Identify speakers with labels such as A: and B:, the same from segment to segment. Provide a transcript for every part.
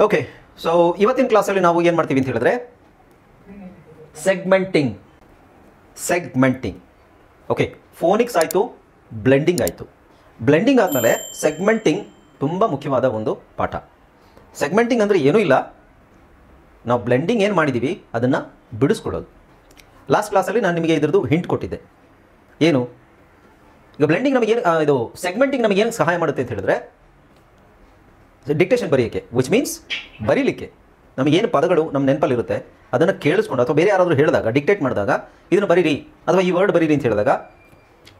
A: Okay, so ಇವತ್ತಿನ ಕ್ಲಾಸಲ್ಲಿ ನಾವು ಏನು ಮಾಡ್ತೀವಿ ಅಂತ ಹೇಳಿದ್ರೆ ಸೆಗ್ಮೆಂಟಿಂಗ್. ಓಕೆ, ಫೋನಿಕ್ಸ್ ಆಯಿತು, ಬ್ಲೆಂಡಿಂಗ್ ಆಯಿತು. ಬ್ಲೆಂಡಿಂಗ್ ಆದಮೇಲೆ ಸೆಗ್ಮೆಂಟಿಂಗ್ ತುಂಬ ಮುಖ್ಯವಾದ ಒಂದು ಪಾಠ. ಸೆಗ್ಮೆಂಟಿಂಗ್ ಅಂದರೆ ಏನೂ ಇಲ್ಲ, ನಾವು ಬ್ಲೆಂಡಿಂಗ್ ಏನು ಮಾಡಿದ್ದೀವಿ ಅದನ್ನು ಬಿಡಿಸ್ಕೊಳ್ಳೋದು. ಲಾಸ್ಟ್ ಕ್ಲಾಸಲ್ಲಿ ನಾನು ನಿಮಗೆ ಇದರದ್ದು ಹಿಂಟ್ ಕೊಟ್ಟಿದ್ದೆ. ಏನು ಈಗ ಬ್ಲೆಂಡಿಂಗ್ ನಮಗೇನು ಇದು ಸೆಗ್ಮೆಂಟಿಂಗ್ ನಮಗೇನು ಸಹಾಯ ಮಾಡುತ್ತೆ ಅಂತ ಹೇಳಿದ್ರೆ ಡಿಕ್ಟೇಷನ್ ಬರೆಯೋಕ್ಕೆ, ವಿಚ್ ಮೀನ್ಸ್ ಬರೀಲಿಕ್ಕೆ ನಮಗೇನು ಪದಗಳು ನಮ್ಮ ನೆನಪಲ್ಲಿರುತ್ತೆ ಅದನ್ನು ಕೇಳಿಸ್ಕೊಂಡು ಅಥವಾ ಬೇರೆ ಯಾರಾದರೂ ಹೇಳಿದಾಗ ಡಿಕ್ಟೇಟ್ ಮಾಡಿದಾಗ ಇದನ್ನು ಬರೀರಿ ಅಥವಾ ಈ ವರ್ಡ್ ಬರೀರಿ ಅಂತ ಹೇಳಿದಾಗ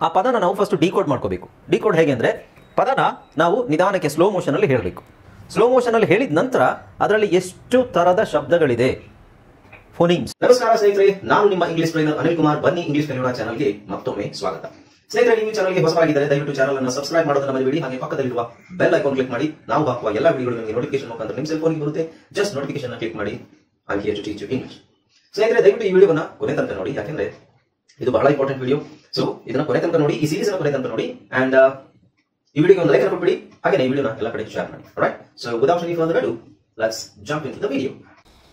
A: ಆ ಪದನ ನಾವು ಫಸ್ಟು ಡಿಕೋಡ್ ಮಾಡ್ಕೋಬೇಕು. ಡಿಕೋಡ್ ಹೇಗೆ ಅಂದರೆ ಪದನ ನಾವು ನಿಧಾನಕ್ಕೆ ಸ್ಲೋ ಮೋಷನಲ್ಲಿ ಹೇಳಬೇಕು. ಸ್ಲೋ ಮೋಷನಲ್ಲಿ ಹೇಳಿದ ನಂತರ ಅದರಲ್ಲಿ ಎಷ್ಟು ಥರದ ಶಬ್ದಗಳಿದೆ, ಫೋನಿಮ್ಸ್. ನಮಸ್ಕಾರ ಸ್ನೇಹಿತರೆ, ನಾನು ನಿಮ್ಮ ಇಂಗ್ಲಿಷ್ ಟ್ರೈನರ್ ಅನಿಲ್ ಕುಮಾರ್. ಬನ್ನಿ ಇಂಗ್ಲಿಷ್ ಕಲಿಯೋಣ ಚಾನಲ್ಗೆ ಮತ್ತೊಮ್ಮೆ ಸ್ವಾಗತ. ಸ್ನೇಹಿತರೆ, ನೀವು ಚಾನಲ್ಗೆ ಹೊಸವಾಗಿದ್ದರೆ ದಯವಿಟ್ಟು ಚಾನಲ್ ಅನ್ನು ಸಬ್ಸ್ಕ್ರೈಬ್ ಮಾಡೋದನ್ನ ಮರಿಬೇಡಿ. ಹಾಗೆ ಪಕ್ಕದಲ್ಲಿರುವ ಬೆಲ್ ಐಕಾನ್ ಕ್ಲಿಕ್ ಮಾಡಿ ನಾವು ಹಾಕುವ ಎಲ್ಲ ವಿಡಿಯೋಗಳು ನಿಮಗೆ ನೋಟಿಫಿಕೇಶನ್ ಮುಖಾಂತರ ನಿಮ್ಮ ಸೆಲ್ ಫೋನ್ಗೆ ಬರುತ್ತೆ. ಜಸ್ಟ್ ನೋಟಿಫಿಕೇಶನ್ ಕ್ಲಿಕ್ ಮಾಡಿ. I am here to teach you English. ಸ್ನೇಹಿತರೆ, ದಯವಿಟ್ಟು ಈ ವಿಡಿಯೋನ ಕೊನೆ ತನಕ ನೋಡಿ, ಯಾಕೆಂದ್ರೆ ಇದು ಬಹಳ ಇಂಪಾರ್ಟೆಂಟ್ ವಿಡಿಯೋ. ಸೊ ಇದನ್ನ ಕೊನೆ ತನಕ ನೋಡಿ, ಈ ಸೀರೀಸ್ ಕೊನೆ ತನಕ ನೋಡಿ. ಅಂಡ್ ಈ ವಿಡಿಯೋಗೆ ಒಂದು ಲೈಕ್ ಕೊಟ್ಬಿಡಿ, ಹಾಗೆ ಈ ವಿಡಿಯೋನ ಎಲ್ಲ ಕಡೆ ಶೇರ್ ಮಾಡಿ. Right, so without any further ado let's jump into the video.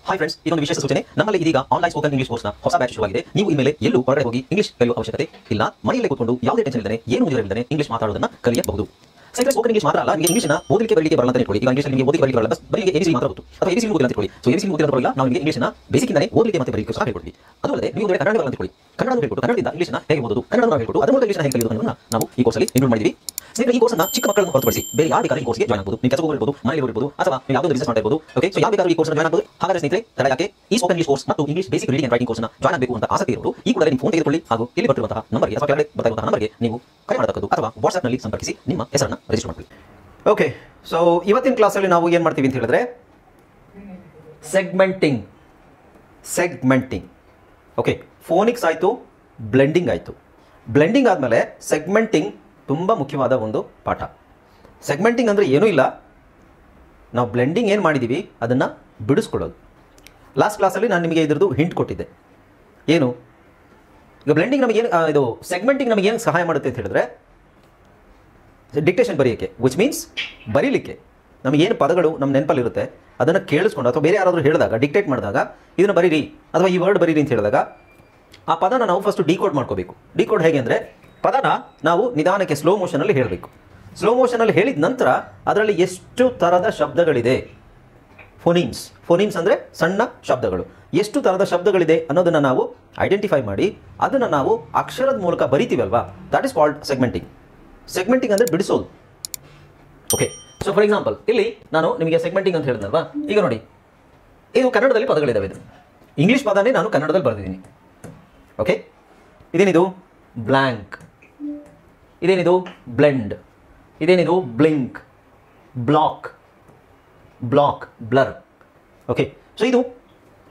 A: Hi friends, ಇದೊಂದು ವಿಶೇಷ ಸೂಚನೆ. ನಮ್ಮಲ್ಲಿ ಇದೀಗ ಆನ್ಲೈನ್ ಸ್ಪೋಕನ್ ಇಂಗ್ಲಿಷ್ ಕೋರ್ಸ್ನ ಹೊಸ ಬ್ಯಾಚ್ ಶುರುವಾಗಿದೆ. ನೀವು ಇನ್ಮೇಲೆ ಎಲ್ಲೂ ಹೊರಗಡೆ ಹೋಗಿ ಇಂಗ್ಲಿಷ್ ಕಲಿಯುವ ಅವಶ್ಯಕತೆ ಇಲ್ಲ. ಮನೆಯಲ್ಲೇ ಕೂತ್ಕೊಂಡು ಯಾವುದೇ ಟೆನ್ಷನ್ ಇಲ್ಲದೆ, ಏನು ಮುಗಿದಿರಲಿಲ್ಲದೆ ಇಂಗ್ಲಿಷ್ ಮಾತಾಡೋದನ್ನ ಕಲಿಯಬಹುದು. ಸ್ನೇಹಿತರೆ, ಸ್ಪೋಕನ್ ಇಂಗ್ಲಿಷ್ ಮಾತ್ರ ಅಲ್ಲ, ನಿಮಗೆ ಇಂಗ್ಲಿಷ್ನ ಓದಲಿಕ್ಕೆ ಬರಲಿಕ್ಕೆ ಬರಲ್ಲ ಅಂತ ಇಟ್ಕೊಳ್ಳಿ. ಈಗ ಇಂಗ್ಲಿಷ್ ನಿಮಗೆ ಓದಲಿಕ್ಕೆ ಬರಲಿಕ್ಕೆ ಬರಲ್ಲ, ಬರೀ ಎಬಿಸಿ ಮಾತ್ರ ಗೊತ್ತು ಅಥವಾ ಎಬಿಸಿ ಮುಗಿಲ್ಲ ಅಂತ ಇಟ್ಕೊಳ್ಳಿ. ಸೊ ಎಬಿಸಿ ಮುಗಿಲ್ಲ ಅಂತ ನಾವು ನಿಮಗೆ ಇಂಗ್ಲಿಷ್ನ ಬೇಸಿಕ್ ಇಂದಾನೆ ಓದಲಿಕ್ಕೆ ಮತ್ತೆ ಬರೀಲಿಕ್ಕೆ ಸಹ ಹೇಳ್ಕೊಡ್ತೀವಿ. ಅದಲ್ಲದೆ ನೀವು ಕನ್ನಡ ಬರಲ್ಲ ಅಂತ ಇಟ್ಕೊಳ್ಳಿ, ಕನ್ನಡ ಹೇಳ್ಕೊಟ್ಟು ಕನ್ನಡದಿಂದ ಇಂಗ್ಲಿಷ್ನ ಹೇಗೆ ಓದೋದು, ಕನ್ನಡ ನಾವು ಹೇಳ್ಕೊಟ್ಟು ಅದರ ಮೂಲಕ ಇಂಗ್ಲಿಷ್ನ ಹೇಗೆ ಕಲಿಯೋದು ಅನ್ನೋದನ್ನ ನಾವು ಈ ಕೋರ್ಸಲ್ಲಿ ಇನ್ಕ್ಲೂಡ್ ಮಾಡಿದ್ದೀವಿ. ಸ್ನೇಹಿತರೆ, ಈ ಕೋರ್ಸ್ನ ಚಿಕ್ಕ ಮಕ್ಕಳನ್ನು ಹೊರತುಪಡಿಸಿ ಬೇರೆ ಯಾರು ಬೇಕಾದ್ರೂ ಈ ಕೋರ್ಸ್ಗೆ ಜಾಯ್ನ್ ಆಗಬಹುದು. ನೀವು ಕೆಲಸ ಹೋಗಿರಬಹುದು, ಮನೆಯಲ್ಲಿ ಇರಬಹುದು, ಅಥವಾ ನೀವು ಯಾವುದೋ ಬಿಸಿನೆಸ್ ಮಾಡ್ತಾ ಇರಬಹುದು. ಓಕೆ, ಸೊ ಯಾವ ಬೇಕಾದ್ರೂ ಈ ಕೋರ್ಸ್ನ ಜಾಯ್ನ್ ಆಗಬಹುದು. ಹಾಗಾದ್ರೆ ಸ್ನೇಹಿತರೆ, ತಡ ಯಾಕೆ ಈ ಸ್ಪೋಕನ್ ಇಂಗ್ಲಿಷ್ ಕೋರ್ಸ್ ಮತ್ತು English basic reading and writing ಕೋರ್ಸ್ನ ಜಾಯ್ನ್ ಆಗಬೇಕು ಅಂತ ಆಸಕ್ತಿ ಇರೋರು ಈ ಕೂಡಲೇ ನಿಮ್ಮ ಫೋನ್ ತೆಗೆದುಕೊಳ್ಳಿ ಹಾಗೂ ಇಲ್ಲಿ ಬರುವಂತಹ ನಂಬರ್ಗೆ ಅಥವಾ ಕೆಳಗಡೆ ಬರುವಂತಹ ನಂಬರ್ಗೆ ನೀವು ಕರೆ ಮಾಡತಕ್ಕದ್ದು ಅಥವಾ ವಾಟ್ಸ್ಆಪ್ ನಲ್ಲಿ ಸಂಪರ್ಕಿಸಿ ನಿಮ್ಮ ಹೆಸರನ್ನು ರಿಜಿಸ್ಟರ್ ಮಾಡಿಕೊಳ್ಳಿ. ಓಕೆ, ಸೊ ಇವತ್ತಿನ ಕ್ಲಾಸಲ್ಲಿ ನಾವು ಏನು ಮಾಡ್ತೀವಿ ಅಂತ ಹೇಳಿದ್ರೆ ಸೆಗ್ಮೆಂಟಿಂಗ್. ಓಕೆ, ಫೋನಿಕ್ಸ್ ಆಯಿತು, ಬ್ಲೆಂಡಿಂಗ್ ಆಯಿತು. ಬ್ಲೆಂಡಿಂಗ್ ಆದಮೇಲೆ ಸೆಗ್ಮೆಂಟಿಂಗ್ ತುಂಬ ಮುಖ್ಯವಾದ ಒಂದು ಪಾಠ. ಸೆಗ್ಮೆಂಟಿಂಗ್ ಅಂದರೆ ಏನೂ ಇಲ್ಲ, ನಾವು ಬ್ಲೆಂಡಿಂಗ್ ಏನು ಮಾಡಿದ್ದೀವಿ ಅದನ್ನು ಬಿಡಿಸ್ಕೊಳ್ಳೋದು. ಲಾಸ್ಟ್ ಕ್ಲಾಸಲ್ಲಿ ನಾನು ನಿಮಗೆ ಇದರದ್ದು ಹಿಂಟ್ ಕೊಟ್ಟಿದ್ದೆ. ಏನು ಈಗ ಬ್ಲೆಂಡಿಂಗ್ ನಮಗೇನು ಇದು ಸೆಗ್ಮೆಂಟಿಂಗ್ ನಮಗೇನು ಸಹಾಯ ಮಾಡುತ್ತೆ ಅಂತ ಹೇಳಿದ್ರೆ ಡಿಕ್ಟೇಷನ್ ಬರೆಯೋಕ್ಕೆ, ವಿಚ್ ಮೀನ್ಸ್ ಬರೀಲಿಕ್ಕೆ ನಮಗೇನು ಪದಗಳು ನಮ್ಮ ನೆನಪಲ್ಲಿರುತ್ತೆ ಅದನ್ನು ಕೇಳಿಸ್ಕೊಂಡು ಅಥವಾ ಬೇರೆ ಯಾರಾದರೂ ಹೇಳಿದಾಗ ಡಿಕ್ಟೇಟ್ ಮಾಡಿದಾಗ ಇದನ್ನು ಬರೀರಿ ಅಥವಾ ಈ ವರ್ಡ್ ಬರೀರಿ ಅಂತ ಹೇಳಿದಾಗ ಆ ಪದನ ನಾವು ಫಸ್ಟು ಡಿಕೋಡ್ ಮಾಡ್ಕೋಬೇಕು. ಡಿಕೋಡ್ ಹೇಗೆ ಅಂದರೆ ಪದನ ನಾವು ನಿಧಾನಕ್ಕೆ ಸ್ಲೋ ಮೋಷನಲ್ಲಿ ಹೇಳಬೇಕು. ಸ್ಲೋ ಮೋಷನಲ್ಲಿ ಹೇಳಿದ ನಂತರ ಅದರಲ್ಲಿ ಎಷ್ಟು ಥರದ ಶಬ್ದಗಳಿದೆ, ಫೋನಿಮ್ಸ್ ಅಂದರೆ ಸಣ್ಣ ಶಬ್ದಗಳು, ಎಷ್ಟು ಥರದ ಶಬ್ದಗಳಿದೆ ಅನ್ನೋದನ್ನು ನಾವು ಐಡೆಂಟಿಫೈ ಮಾಡಿ ಅದನ್ನು ನಾವು ಅಕ್ಷರದ ಮೂಲಕ ಬರಿತೀವಲ್ವಾ, ದಟ್ ಇಸ್ ಕಾಲ್ಡ್ ಸೆಗ್ಮೆಂಟಿಂಗ್. ಸೆಗ್ಮೆಂಟಿಂಗ್ ಅಂದರೆ ಬಿಡಿಸೋದು. ಓಕೆ, ಸೊ ಫಾರ್ ಎಕ್ಸಾಂಪಲ್ ಇಲ್ಲಿ ನಾನು ನಿಮಗೆ ಸೆಗ್ಮೆಂಟಿಂಗ್ ಅಂತ ಹೇಳಿದ್ನಲ್ವಾ, ಈಗ ನೋಡಿ ಇದು ಕನ್ನಡದಲ್ಲಿ ಪದಗಳಿದ್ದಾವೆ. ಇದು ಇಂಗ್ಲೀಷ್ ಪದನೇ ನಾನು ಕನ್ನಡದಲ್ಲಿ ಬರೆದಿದ್ದೀನಿ. ಓಕೆ, ಇದೇನಿದು ಬ್ಲ್ಯಾಂಕ್, ಇದೇನಿದು ಬ್ಲೆಂಡ್, ಇದೇನಿದು blink, block, blur. Okay, so ಇದು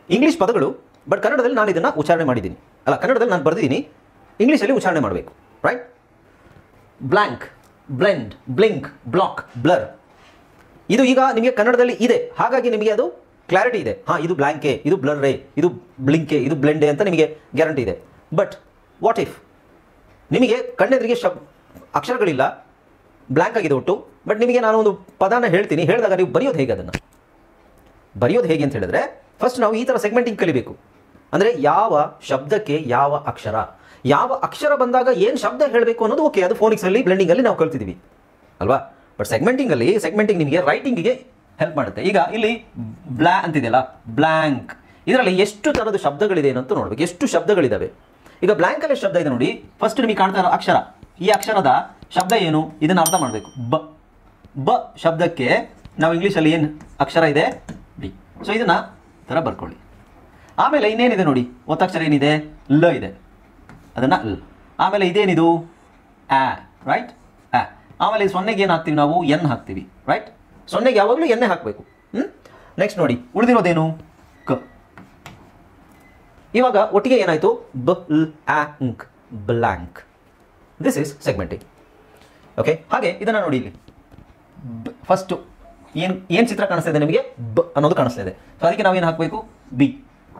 A: ಇಂಗ್ಲೀಷ್ ಪದಗಳು, ಬಟ್ ಕನ್ನಡದಲ್ಲಿ ನಾನು ಇದನ್ನು ಉಚ್ಚಾರಣೆ ಮಾಡಿದ್ದೀನಿ. ಅಲ್ಲ, ಕನ್ನಡದಲ್ಲಿ ನಾನು ಬರೆದಿದ್ದೀನಿ, ಇಂಗ್ಲೀಷಲ್ಲಿ ಉಚ್ಚಾರಣೆ ಮಾಡಬೇಕು. Right, blank, blend, blink, block, blur. ಇದು ಈಗ ನಿಮಗೆ ಕನ್ನಡದಲ್ಲಿ ಇದೆ, ಹಾಗಾಗಿ ನಿಮಗೆ ಅದು ಕ್ಲಾರಿಟಿ ಇದೆ. ಹಾಂ, ಇದು ಬ್ಲ್ಯಾಂಕೆ, ಇದು ಬ್ಲರ್ರೇ, ಇದು ಬ್ಲಿಂಕೆ, ಇದು ಬ್ಲೆಂಡೆ ಅಂತ ನಿಮಗೆ ಗ್ಯಾರಂಟಿ ಇದೆ. ಬಟ್ ವಾಟ್ ಇಫ್ ನಿಮಗೆ ಕಣ್ಣೆದುರಿಗೆ ಅಕ್ಷರಗಳಿಲ್ಲ, ಬ್ಲ್ಯಾಂಕ್ ಆಗಿದೆ ಒಟ್ಟು, ಬಟ್ ನಿಮಗೆ ನಾನು ಒಂದು ಪದನ ಹೇಳ್ತೀನಿ, ಹೇಳಿದಾಗ ನೀವು ಬರೆಯೋದು ಹೇಗೆ, ಅದನ್ನು ಬರೆಯೋದು ಹೇಗೆ ಅಂತ ಹೇಳಿದ್ರೆ ಫಸ್ಟ್ ನಾವು ಈ ಥರ ಸೆಗ್ಮೆಂಟಿಂಗ್ ಕಲಿಬೇಕು. ಅಂದರೆ ಯಾವ ಶಬ್ದಕ್ಕೆ ಯಾವ ಅಕ್ಷರ ಬಂದಾಗ ಏನು ಶಬ್ದ ಹೇಳಬೇಕು ಅನ್ನೋದು ಓಕೆ, ಅದು ಫೋನಿಕ್ಸಲ್ಲಿ ಬ್ಲೆಂಡಿಂಗಲ್ಲಿ ನಾವು ಕಲ್ತಿದ್ದೀವಿ ಅಲ್ವಾ. ಬಟ್ ಸೆಗ್ಮೆಂಟಿಂಗ್ ನಿಮಗೆ ರೈಟಿಂಗಿಗೆ ಹೆಲ್ಪ್ ಮಾಡುತ್ತೆ. ಈಗ ಇಲ್ಲಿ ಅಂತಿದೆಯಲ್ಲ, ಬ್ಲ್ಯಾಂಕ್, ಇದರಲ್ಲಿ ಎಷ್ಟು ಥರದ ಶಬ್ದಗಳಿದೆ ಅಂತ ನೋಡಬೇಕು, ಎಷ್ಟು ಶಬ್ದಗಳಿದ್ದಾವೆ. ಈಗ ಬ್ಲ್ಯಾಂಕಲ್ಲಿ ಶಬ್ದ ಇದೆ ನೋಡಿ, ಫಸ್ಟ್ ನಿಮಗೆ ಕಾಣ್ತಾ ಇರೋ ಅಕ್ಷರ, ಈ ಅಕ್ಷರದ ಶಬ್ದ ಏನು ಇದನ್ನು ಅರ್ಥ ಮಾಡಬೇಕು. ಬ ಶಬ್ದಕ್ಕೆ ನಾವು ಇಂಗ್ಲೀಷಲ್ಲಿ ಏನು ಅಕ್ಷರ ಇದೆ, ಬಿ. ಸೊ ಇದನ್ನು ಥರ ಬರ್ಕೊಳ್ಳಿ. ಆಮೇಲೆ ಇನ್ನೇನಿದೆ ನೋಡಿ, ಒತ್ತಕ್ಷರ ಏನಿದೆ, ಲ ಇದೆ, ಅದನ್ನು ಲ್. ಆಮೇಲೆ ಇದೇನಿದು ಆ, ರೈಟ್, ಆ. ಆಮೇಲೆ ಸೊನ್ನೆಗೆ ಏನು ಹಾಕ್ತೀವಿ ನಾವು, ಎನ್ ಹಾಕ್ತೀವಿ. ರೈಟ್, ಸೊನ್ನೆಗೆ ಯಾವಾಗಲೂ ಎನ್ನೇ ಹಾಕಬೇಕು. ನೆಕ್ಸ್ಟ್ ನೋಡಿ ಉಳಿದಿರೋದೇನು, ಕ. ಇವಾಗ ಒಟ್ಟಿಗೆ ಏನಾಯಿತು, blank. This is segmenting. Okay, ಹಾಗೆ ಇದನ್ನು ನೋಡಿ, ಇಲ್ಲಿ ಫಸ್ಟು ಏನು ಚಿತ್ರ ಕಾಣಿಸ್ತಾ ಇದೆ ನಿಮಗೆ, ಬ ಅನ್ನೋದು ಕಾಣಿಸ್ತಾ ಇದೆ. ಸೊ ಅದಕ್ಕೆ ನಾವೇನು ಹಾಕಬೇಕು, ಬಿ.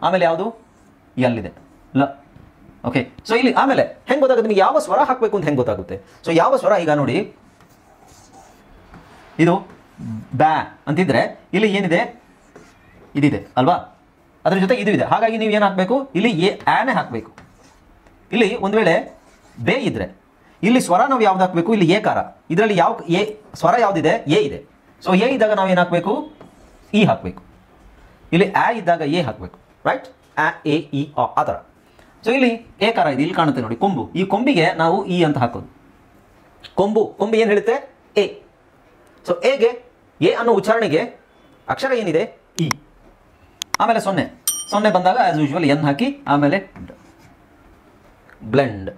A: ಆಮೇಲೆ ಯಾವುದು, ಎಲ್ ಇದೆ, ಲ. ಓಕೆ, ಸೊ ಇಲ್ಲಿ ಆಮೇಲೆ ಹೆಂಗೆ ಗೊತ್ತಾಗುತ್ತೆ ನಿಮಗೆ ಯಾವ ಸ್ವರ ಹಾಕಬೇಕು ಅಂತ ಹೆಂಗೆ ಗೊತ್ತಾಗುತ್ತೆ. ಸೊ ಯಾವ ಸ್ವರ, ಈಗ ನೋಡಿ ಇದು ಬ್ಯಾ ಅಂತಿದ್ರೆ ಇಲ್ಲಿ ಏನಿದೆ, ಇದಿದೆ ಅಲ್ವಾ, ಅದ್ರ ಜೊತೆ ಇದು ಇದೆ. ಹಾಗಾಗಿ ನೀವು ಏನು ಹಾಕಬೇಕು, ಇಲ್ಲಿ ಆನೆ ಹಾಕಬೇಕು. ಇಲ್ಲಿ ಒಂದು ವೇಳೆ ಬೇ ಇದ್ರೆ ಇಲ್ಲಿ ಸ್ವರ ನಾವು ಯಾವ್ದು ಹಾಕಬೇಕು, ಇಲ್ಲಿ ಏಕಾರ. ಇದರಲ್ಲಿ ಯಾವ ಸ್ವರ ಯಾವುದಿದೆ, ಎ ಇದೆ. ಸೊ ಎ ಇದ್ದಾಗ ನಾವು ಏನು ಹಾಕಬೇಕು, ಇ ಹಾಕಬೇಕು. ಇಲ್ಲಿ ಆ ಇದ್ದಾಗ ಎ ಹಾಕಬೇಕು, ರೈಟ್. ಆ ಎ ಇ ಆ ಥರ. ಸೊ ಇಲ್ಲಿ ಏಕಾರ ಇದೆ, ಇಲ್ಲಿ ಕಾಣುತ್ತೆ ನೋಡಿ ಕೊಂಬು. ಈ ಕೊಂಬಿಗೆ ನಾವು ಇ ಅಂತ ಹಾಕೋದು. ಕೊಂಬು ಏನು ಹೇಳುತ್ತೆ, ಎ. ಸೊ ಎಗೆ ಎ ಅನ್ನೋ ಉಚ್ಚಾರಣೆಗೆ ಅಕ್ಷರ ಏನಿದೆ, ಇ. ಆಮೇಲೆ 0 ಬಂದಾಗ ಆಸ್ ಯೂಶುವಲ್ ಎನ್ ಹಾಕಿ, ಆಮೇಲೆ ಬ್ಲೆಂಡ್.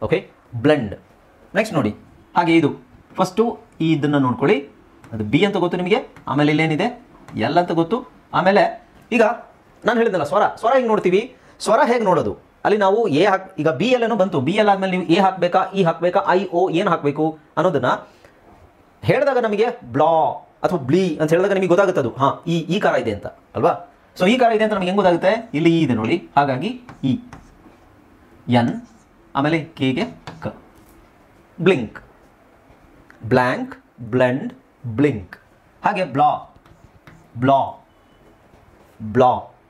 A: Okay, blend. ನೆಕ್ಸ್ಟ್ ನೋಡಿ, ಹಾಗೆ ಇದು ಫಸ್ಟು ಇದನ್ನು ನೋಡ್ಕೊಳ್ಳಿ. ಅದು ಬಿ ಅಂತ ಗೊತ್ತು ನಿಮಗೆ. ಆಮೇಲೆ ಇಲ್ಲೇನಿದೆ, ಎಲ್ ಅಂತ ಗೊತ್ತು. ಆಮೇಲೆ ಈಗ ನಾನು ಹೇಳಿದ್ನಲ್ಲ ಸ್ವರ ಹೆಂಗೆ ನೋಡ್ತೀವಿ, ಸ್ವರ ಹೇಗೆ ನೋಡೋದು, ಅಲ್ಲಿ ನಾವು ಈಗ ಬಿ ಎಲ್ ಏನೋ ಬಂತು. ಬಿ ಎಲ್ ಆದಮೇಲೆ ನೀವು ಎ ಹಾಕಬೇಕಾ, ಇ ಹಾಕಬೇಕಾ, ಐ ಓ ಏನು ಹಾಕಬೇಕು ಅನ್ನೋದನ್ನ ಹೇಳಿದಾಗ ನಮಗೆ ಬ್ಲಾ ಅಥವಾ ಬ್ಲೀ ಅಂತ ಹೇಳಿದಾಗ ನಿಮಗೆ ಗೊತ್ತಾಗುತ್ತೆ ಅದು ಹಾಂ ಈ ಕಾರ ಇದೆ ಅಂತ ಅಲ್ವಾ. ಸೊ ಈ ಕಾರ ಇದೆ ಅಂತ ನಮಗೆ ಹೆಂಗೆ ಗೊತ್ತಾಗುತ್ತೆ, ಇಲ್ಲಿ ಇ ಇದೆ ನೋಡಿ. ಹಾಗಾಗಿ ಇ, ಎನ್, ಆಮೇಲೆ ಕೆಗೆ ಕ. Blink, blank, blend, blink. ಹಾಗೆ ಬ್ಲಾ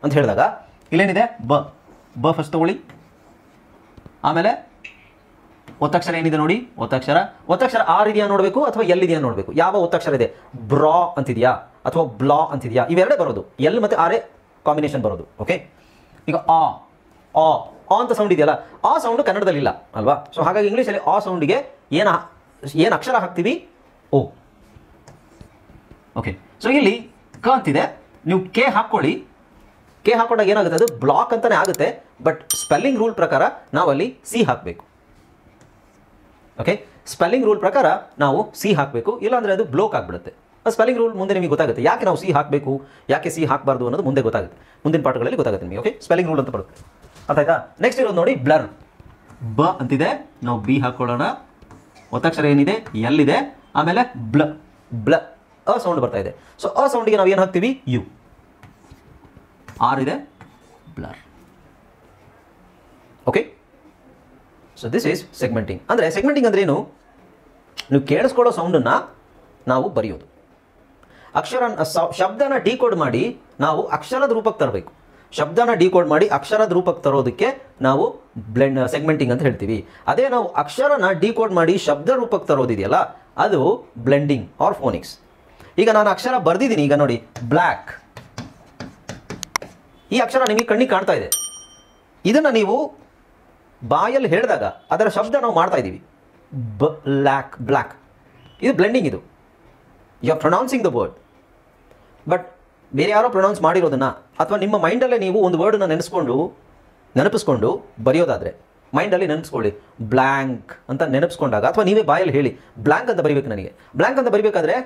A: ಅಂತ ಹೇಳಿದಾಗ ಇಲ್ಲೇನಿದೆ, ಬ ಫಸ್ಟ್ ತಗೊಳ್ಳಿ. ಆಮೇಲೆ ಒತ್ತಕ್ಷರ ಏನಿದೆ ನೋಡಿ, ಒತ್ತಕ್ಷರ ಆರ್ ಇದೆಯಾ ನೋಡಬೇಕು ಅಥವಾ ಎಲ್ ಇದೆಯಾ ನೋಡಬೇಕು. ಯಾವ ಒತ್ತಕ್ಷರ ಇದೆ, ಬ್ರಾ ಅಂತಿದೆಯಾ ಅಥವಾ ಬ್ಲಾ ಅಂತಿದೆಯಾ, ಇವೆರಡೇ ಬರೋದು. ಎಲ್ ಮತ್ತು ಆರೇ ಕಾಂಬಿನೇಷನ್ ಬರೋದು. ಓಕೆ, ಈಗ ಆ ಅಂತ ಸೌಂಡ್ ಇದೆಯಲ್ಲ, ಆ ಸೌಂಡ್ ಕನ್ನಡದಲ್ಲಿ ಇಲ್ಲ ಅಲ್ವಾ. ಸೊ ಹಾಗಾಗಿ ಇಂಗ್ಲೀಷಲ್ಲಿ ಆ ಸೌಂಡಿಗೆ ಏನು ಅಕ್ಷರ ಹಾಕ್ತೀವಿ, ಓ. ಓಕೆ, ಸೊ ಇಲ್ಲಿ ಕ ಅಂತಿದೆ, ನೀವು ಕೆ ಹಾಕ್ಕೊಳ್ಳಿ. ಕೆ ಹಾಕೊಂಡಾಗ ಏನಾಗುತ್ತೆ, ಅದು ಬ್ಲಾಕ್ ಅಂತಾನೆ ಆಗುತ್ತೆ. ಬಟ್ ಸ್ಪೆಲ್ಲಿಂಗ್ ರೂಲ್ ಪ್ರಕಾರ ನಾವಲ್ಲಿ ಸಿ ಹಾಕಬೇಕು. ಓಕೆ, ಸ್ಪೆಲ್ಲಿಂಗ್ ರೂಲ್ ಪ್ರಕಾರ ನಾವು ಸಿ ಹಾಕಬೇಕು, ಇಲ್ಲಾಂದರೆ ಅದು ಬ್ಲೋಕ್ ಆಗಿಬಿಡುತ್ತೆ. ಸ್ಪೆಲ್ಲಿಂಗ್ ರೂಲ್ ಮುಂದೆ ನಿಮಗೆ ಗೊತ್ತಾಗುತ್ತೆ, ಯಾಕೆ ನಾವು ಸಿ ಹಾಕಬೇಕು, ಯಾಕೆ ಸಿ ಹಾಕಬಾರ್ದು ಅನ್ನೋದು ಮುಂದೆ ಗೊತ್ತಾಗುತ್ತೆ. ಮುಂದಿನ ಪಾಠಗಳಲ್ಲಿ ಗೊತ್ತಾಗುತ್ತೆ ನಿಮಗೆ. ಓಕೆ, ಸ್ಪೆಲ್ಲಿಂಗ್ ರೂಲ್ ಅಂತ ಬರುತ್ತೆ, ಅರ್ಥ ಆಯ್ತಾ. ನೆಕ್ಸ್ಟ್ ಇರೋದು ನೋಡಿ, ಬ್ಲರ್. ಬ ಅಂತಿದೆ, ನಾವು ಬಿ ಹಾಕೊಳ್ಳೋಣ. ಒತ್ತಕ್ಷರ ಏನಿದೆ, ಎಲ್ ಇದೆ. ಆಮೇಲೆ ಬ್ಲ ಅ ಸೌಂಡ್ ಬರ್ತಾ ಇದೆ. ಸೊ ಅ ಸೌಂಡಿಗೆ ನಾವು ಏನು ಹಾಕ್ತೀವಿ, ಯು. ಆರ್ ಇದೆ, blur. Okay, so this is segmenting. ಅಂದರೆ ಸೆಗ್ಮೆಂಟಿಂಗ್ ಅಂದ್ರೆ ಏನು, ನೀವು ಕೇಳಿಸ್ಕೊಳ್ಳೋ ಸೌಂಡನ್ನು ನಾವು ಬರೆಯೋದು. ಶಬ್ದನ ಡಿಕೋಡ್ ಮಾಡಿ ನಾವು ಅಕ್ಷರದ ರೂಪಕ್ಕೆ ತರಬೇಕು. ಶಬ್ದನ ಡಿಕೋಡ್ ಮಾಡಿ ಅಕ್ಷರದ ರೂಪಕ್ಕೆ ತರೋದಕ್ಕೆ ನಾವು ಸೆಗ್ಮೆಂಟಿಂಗ್ ಅಂತ ಹೇಳ್ತೀವಿ. ಅದೇ ನಾವು ಅಕ್ಷರನ ಡಿಕೋಡ್ ಮಾಡಿ ಶಬ್ದ ರೂಪಕ್ಕೆ ತರೋದಿದೆಯಲ್ಲ, ಅದು ಬ್ಲೆಂಡಿಂಗ್ ಆರ್ ಫೋನಿಕ್ಸ್. ಈಗ ನಾನು ಅಕ್ಷರ ಬರೆದಿದ್ದೀನಿ, ಈಗ ನೋಡಿ ಬ್ಲ್ಯಾಕ್. ಈ ಅಕ್ಷರ ನಿಮಗೆ ಕಣ್ಣಿಗೆ ಕಾಣ್ತಾ ಇದೆ. ಇದನ್ನು ನೀವು ಬಾಯಲ್ಲಿ ಹೇಳಿದಾಗ ಅದರ ಶಬ್ದ ನಾವು ಮಾಡ್ತಾ ಇದ್ದೀವಿ, ಬ್ಲ್ಯಾಕ್. ಇದು ಬ್ಲೆಂಡಿಂಗ್. ಇದು you are pronouncing the word. But ಬೇರೆ ಯಾರೋ ಪ್ರೊನೌನ್ಸ್ ಮಾಡಿರೋದನ್ನು ಅಥವಾ ನಿಮ್ಮ ಮೈಂಡಲ್ಲೇ ನೀವು ಒಂದು ವರ್ಡನ್ನು ನೆನಪಿಸ್ಕೊಂಡು ಬರೆಯೋದಾದರೆ, ಮೈಂಡಲ್ಲಿ ನೆನಪಿಸ್ಕೊಳ್ಳಿ, ಬ್ಲ್ಯಾಂಕ್ ಅಂತ ನೆನಪಿಸ್ಕೊಂಡಾಗ, ಅಥವಾ ನೀವೇ ಬಾಯಲ್ಲಿ ಹೇಳಿ ಬ್ಲ್ಯಾಂಕ್ ಅಂತ ಬರಿಬೇಕು. ನನಗೆ ಬ್ಲ್ಯಾಂಕ್ ಅಂತ ಬರಿಬೇಕಾದ್ರೆ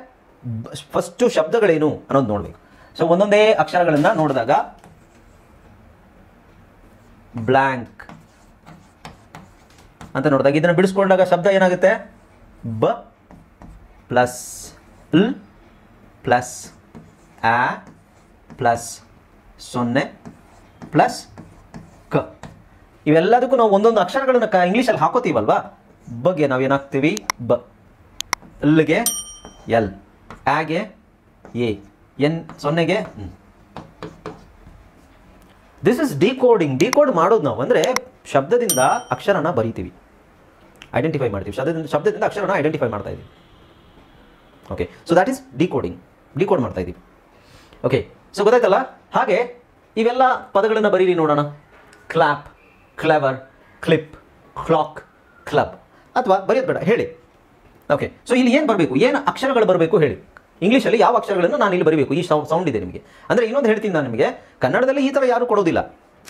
A: ಫಸ್ಟು ಶಬ್ದಗಳೇನು ಅನ್ನೋದು ನೋಡಬೇಕು. ಸೊ ಒಂದೊಂದೇ ಅಕ್ಷರಗಳನ್ನು ನೋಡಿದಾಗ ಬ್ಲ್ಯಾಂಕ್ ಅಂತ ನೋಡಿದಾಗ ಇದನ್ನು ಬಿಡಿಸ್ಕೊಂಡಾಗ ಶಬ್ದ ಏನಾಗುತ್ತೆ, ಬ ಪ್ಲಸ್ ಲ್ ಪ್ಲಸ್ ಆ ಪ್ಲಸ್ 0 ಪ್ಲಸ್ ಕ. ಇವೆಲ್ಲದಕ್ಕೂ ನಾವು ಒಂದೊಂದು ಅಕ್ಷರಗಳನ್ನು ಇಂಗ್ಲೀಷಲ್ಲಿ ಹಾಕೋತೀವಲ್ವಾ. ಬಗ್ಗೆ ನಾವೇನಾಗ್ತೀವಿ, ಬ. ಲ್ಗೆ ಎಲ್, ಆಗೆ ಎ, ಎನ್ 0ಗೆ. This is decoding. ಡಿಕೋಡ್ ಮಾಡೋದು ನಾವು ಅಂದರೆ ಶಬ್ದದಿಂದ ಅಕ್ಷರನ ಬರೀತೀವಿ, ಐಡೆಂಟಿಫೈ ಮಾಡ್ತೀವಿ. ಶಬ್ದದಿಂದ ಅಕ್ಷರನ ಐಡೆಂಟಿಫೈ ಮಾಡ್ತಾ ಇದ್ದೀವಿ. Okay, so that is decoding. Decode ಮಾಡ್ತಾ ಇದ್ದೀವಿ. ಓಕೆ, ಸೊ ಗೊತ್ತಾಯ್ತಲ್ಲ. ಹಾಗೆ ಇವೆಲ್ಲ ಪದಗಳನ್ನು ಬರೀರಿ ನೋಡೋಣ. Clap, clever, clip, clock, club. ಅಥವಾ ಬರೆಯೋದು ಬೇಡ, ಹೇಳಿ. ಓಕೆ, ಸೊ ಇಲ್ಲಿ ಏನು ಬರಬೇಕು, ಏನು ಅಕ್ಷರಗಳು ಬರಬೇಕು ಹೇಳಿ. ಇಂಗ್ಲೀಷಲ್ಲಿ ಯಾವ ಅಕ್ಷರಗಳನ್ನು ನಾನು ಇಲ್ಲಿ ಬರೀಬೇಕು, ಈ ಸೌಂಡ್ ಇದೆ ನಿಮಗೆ. ಅಂದರೆ ಇನ್ನೊಂದು ಹೇಳ್ತೀನಿ ನಾನು ನಿಮಗೆ, ಕನ್ನಡದಲ್ಲಿ ಈ ಥರ ಯಾರೂ ಕೊಡೋದಿಲ್ಲ.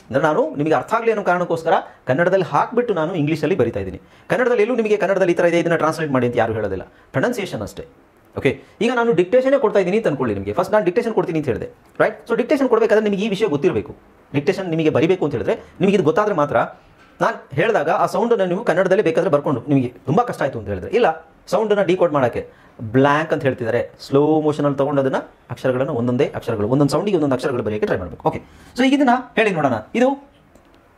A: ಅಂದರೆ ನಾನು ನಿಮಗೆ ಅರ್ಥ ಆಗಲಿ ಅನ್ನೋ ಕಾರಣಕ್ಕೋಸ್ಕರ ಕನ್ನಡದಲ್ಲಿ ಹಾಕಿಬಿಟ್ಟು ನಾನು ಇಂಗ್ಲೀಷಲ್ಲಿ ಬರಿತಾ ಇದ್ದೀನಿ. ಕನ್ನಡದಲ್ಲಿ ಎಲ್ಲೂ ನಿಮಗೆ ಕನ್ನಡದಲ್ಲಿ ಈ ಥರ ಇದೆ, ಇದನ್ನು ಟ್ರಾನ್ಸ್ಲೇಟ್ ಮಾಡಿ ಅಂತ ಯಾರು ಹೇಳೋದಿಲ್ಲ. ಪ್ರೊನೌನ್ಸಿಯೇಷನ್ ಅಷ್ಟೇ. ಓಕೆ, ಈಗ ನಾನು ಡಿಕ್ಟೇಷನೇ ಕೊಡ್ತಾ ಇದ್ದೀನಿ ಅಂತ ಅನ್ಕೊಳ್ಳಿ. ನಿಮಗೆ ಫಸ್ಟ್ ನಾನು ಡಿಕ್ಟೇಷನ್ ಕೊಡ್ತೀನಿ ಅಂತ ಹೇಳಿದೆ, ರೈಟ್. ಸೊ ಡಿಕ್ಟೇಷನ್ ಕೊಡಬೇಕಾದ್ರೆ ನಿಮಗೆ ಈ ವಿಷಯ ಗೊತ್ತಿರಬೇಕು. ಡಿಕ್ಟೇಷನ್ ನಿಮಗೆ ಬರಿಬೇಕು ಅಂತ ಹೇಳಿದ್ರೆ ನಿಮಗೆ ಇದು ಗೊತ್ತಾದರೆ ಮಾತ್ರ. ನಾನು ಹೇಳಿದಾಗ ಆ ಸೌಂಡನ್ನು ನೀವು ಕನ್ನಡದಲ್ಲಿ ಬೇಕಾದರೆ ಬರ್ಕೊಂಡು, ನಿಮಗೆ ತುಂಬ ಕಷ್ಟ ಆಯಿತು ಅಂತ ಹೇಳಿದ್ರೆ, ಇಲ್ಲ ಸೌಂಡನ್ನು ಡಿಕೋಡ್ ಮಾಡೋಕ್ಕೆ ಬ್ಲ್ಯಾಂಕ್ ಅಂತ ಹೇಳ್ತಿದ್ದಾರೆ, ಸ್ಲೋ ಮೋಷನಲ್ಲಿ ತೊಗೊಂಡು ಅದನ್ನು ಅಕ್ಷರಗಳನ್ನು ಒಂದೊಂದೇ ಅಕ್ಷರಗಳು, ಒಂದೊಂದು ಸೌಂಡಿಗೆ ಒಂದೊಂದು ಅಕ್ಷರಗಳು ಬರೆಯೋಕ್ಕೆ ಟ್ರೈ ಮಾಡಬೇಕು. ಓಕೆ, ಸೊ ಈಗ ಇದನ್ನು ಹೇಳಿ ನೋಡೋಣ. ಇದು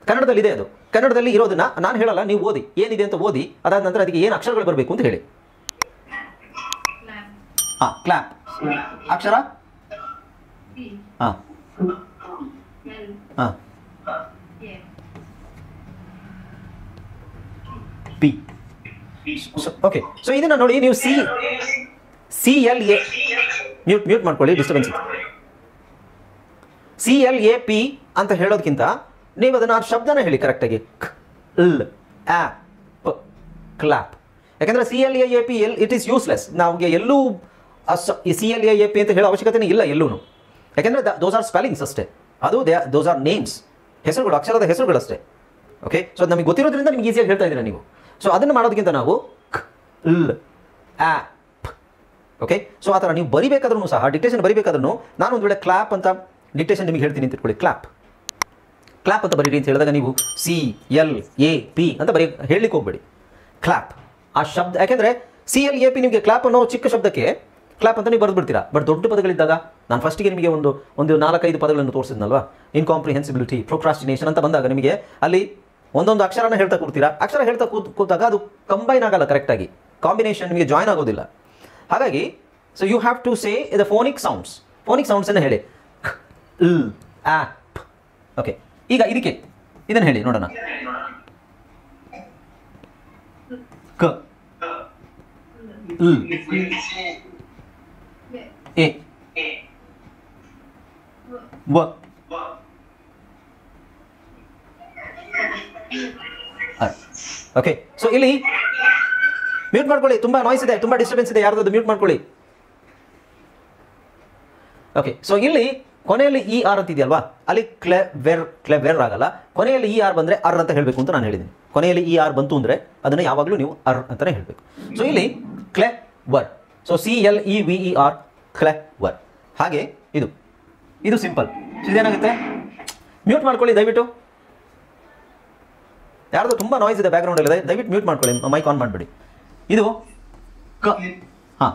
A: ಕನ್ನಡದಲ್ಲಿದೆ, ಅದು ಕನ್ನಡದಲ್ಲಿ ಇರೋದನ್ನ ನಾನು ಹೇಳಲ್ಲ, ನೀವು ಓದಿ, ಏನಿದೆ ಅಂತ ಓದಿ. ಅದಾದ ನಂತರ ಅದಕ್ಕೆ ಏನು ಅಕ್ಷರಗಳು ಬರಬೇಕು ಅಂತ ಹೇಳಿ. ಹಾಂ, ಕ್ಲಾಪ್ ಅಕ್ಷರ ಹಾಂ ಹಾಂ ಪಿ. ಓಕೆ, ಸೊ ಇದನ್ನು ನೋಡಿ ನೀವು CLA ಮ್ಯೂಟ್ ಮಾಡ್ಕೊಳ್ಳಿ, ಡಿಸ್ಟರ್ಬೆನ್ಸ್ ಇದೆ. CLAP ಅಂತ ಹೇಳೋದಕ್ಕಿಂತ ನೀವು ಅದನ್ನು ಆ ಶಬ್ದನ ಹೇಳಿ ಕರೆಕ್ಟಾಗಿ, ಕ್ಲಾಪ್. ಯಾಕಂದರೆ CLAAP ಇಟ್ ಈಸ್ ಯೂಸ್ಲೆಸ್. ನಮಗೆ ಎಲ್ಲೂ ಈ CLAAP ಅಂತ ಹೇಳೋ ಅವಶ್ಯಕತೆನೇ ಇಲ್ಲ ಎಲ್ಲೂ. ಯಾಕೆಂದರೆ ದೋಸ್ ಆರ್ ಸ್ಪೆಲ್ಲಿಂಗ್ಸ್ ಅಷ್ಟೇ, ಅದು ದೋಸ್ ಆರ್ ನೇಮ್ಸ್, ಹೆಸರುಗಳು, ಅಕ್ಷರದ ಹೆಸರುಗಳಷ್ಟೇ. ಓಕೆ, ಸೊ ಅದು ನಮಗೆ ಗೊತ್ತಿರೋದ್ರಿಂದ ನಿಮ್ಗೆ ಈಸಿಯಾಗಿ ಹೇಳ್ತಾ ಇದ್ದೀರಾ ನೀವು. ಸೊ ಅದನ್ನು ಮಾಡೋದಕ್ಕಿಂತ ನಾವು ಓಕೆ, ಸೊ ಆ ಥರ ನೀವು ಬರಿಬೇಕಾದ್ರೂ ಸಹ, ಡಿಕ್ಟೇಷನ್ ಬರಿಬೇಕಾದ್ರೂ ನಾನು ಒಂದು ವೇಳೆ ಕ್ಲಾಪ್ ಅಂತ ಡಿಕ್ಟೇಷನ್ ನಿಮಗೆ ಹೇಳ್ತೀನಿ ಅಂತ ಇಟ್ಕೊಳ್ಳಿ, ಕ್ಲಾಪ್ ಅಂತ ಬರೀರಿ ಅಂತ ಹೇಳಿದಾಗ ನೀವು CLAP ಅಂತ ಹೇಳಲಿಕ್ಕೆ ಹೋಗ್ಬೇಡಿ, ಕ್ಲಾಪ್ ಆ ಶಬ್ದ. ಯಾಕೆಂದರೆ CLAP ನಿಮಗೆ ಕ್ಲಾಪ್ ಅನ್ನೋ ಚಿಕ್ಕ ಶಬ್ದಕ್ಕೆ ಕ್ಲಾಪ್ ಅಂತ ನೀವು ಬರೆದ್ಬಿಡ್ತೀರಾ. ಬಟ್ ದೊಡ್ಡ ಪದಗಳಿದ್ದಾಗ ನಾನು ಫಸ್ಟಿಗೆ ನಿಮಗೆ ಒಂದು 4-5 ಪದಗಳನ್ನು ತೋರಿಸಿದ್ನಲ್ವಾ, ಇನ್ಕಾಂಪ್ರಿಹೆನ್ಸಿಬಿಲಿಟಿ, ಪ್ರೊಕ್ರಾಸ್ಟಿನೇಷನ್ ಅಂತ ಬಂದಾಗ ನಿಮಗೆ ಅಲ್ಲಿ ಒಂದೊಂದು ಅಕ್ಷರನ ಹೇಳ್ತಾ ಕೂರ್ತೀರಾ. ಅಕ್ಷರ ಹೇಳ್ತಾ ಕೂತಾಗ ಅದು ಕಂಬೈನ್ ಆಗಲ್ಲ ಕರೆಕ್ಟಾಗಿ, ಕಾಂಬಿನೇಷನ್ ನಿಮಗೆ ಜಾಯ್ನ್ ಆಗೋದಿಲ್ಲ. ಹಾಗಾಗಿ so you have to say the phonic ಸೌಂಡ್ಸನ್ನು ಹೇಳಿ, ಓಕೆ. ಈಗ ಇದನ್ನು ಹೇಳಿ ನೋಡೋಣ, ಕ ಎ ವ. ಓಕೆ, ಸೊ ಇಲ್ಲಿ ಮ್ಯೂಟ್ ಮಾಡ್ಕೊಳ್ಳಿ, ತುಂಬ ನಾಯ್ಸ್ ಇದೆ, ತುಂಬ ಡಿಸ್ಟರ್ಬೆನ್ಸ್ ಇದೆ, ಯಾರ್ದು ಮ್ಯೂಟ್ ಮಾಡ್ಕೊಳ್ಳಿ. ಓಕೆ, ಸೊ ಇಲ್ಲಿ ಕೊನೆಯಲ್ಲಿ ER ಅಂತ ಇದೆಯಲ್ವಾ, ಅಲ್ಲಿ ಕ್ಲೆವೆರ್ ಆಗಲ್ಲ. ಕೊನೆಯಲ್ಲಿ ER ಬಂದರೆ ಅರ್ ಅಂತ ಹೇಳಬೇಕು ಅಂತ ನಾನು ಹೇಳಿದ್ದೀನಿ. ಕೊನೆಯಲ್ಲಿ ER ಬಂತು ಅಂದರೆ ಅದನ್ನು ಯಾವಾಗಲೂ ನೀವು ಅರ್ ಅಂತಲೇ ಹೇಳಬೇಕು. ಸೊ ಇಲ್ಲಿ ಕ್ಲೆವರ್, ಸೊ CLEVER, ಕ್ಲೆವರ್. ಹಾಗೆ ಇದು ಸಿಂಪಲ್. ಇದೇನಾಗುತ್ತೆ, ಮ್ಯೂಟ್ ಮಾಡ್ಕೊಳ್ಳಿ ದಯವಿಟ್ಟು. ಯಾರ್ದು ತುಂಬ ನಾಯ್ಸ್ ಇದೆ ಬ್ಯಾಕ್ಗ್ರೌಂಡಲ್ಲಿ, ದಯವಿಟ್ಟು ಮ್ಯೂಟ್ ಮಾಡ್ಕೊಳ್ಳಿ, ಮೈಕ್ ಆನ್ ಮಾಡಿಬಿಡಿ. ಇದು ಹಾಂ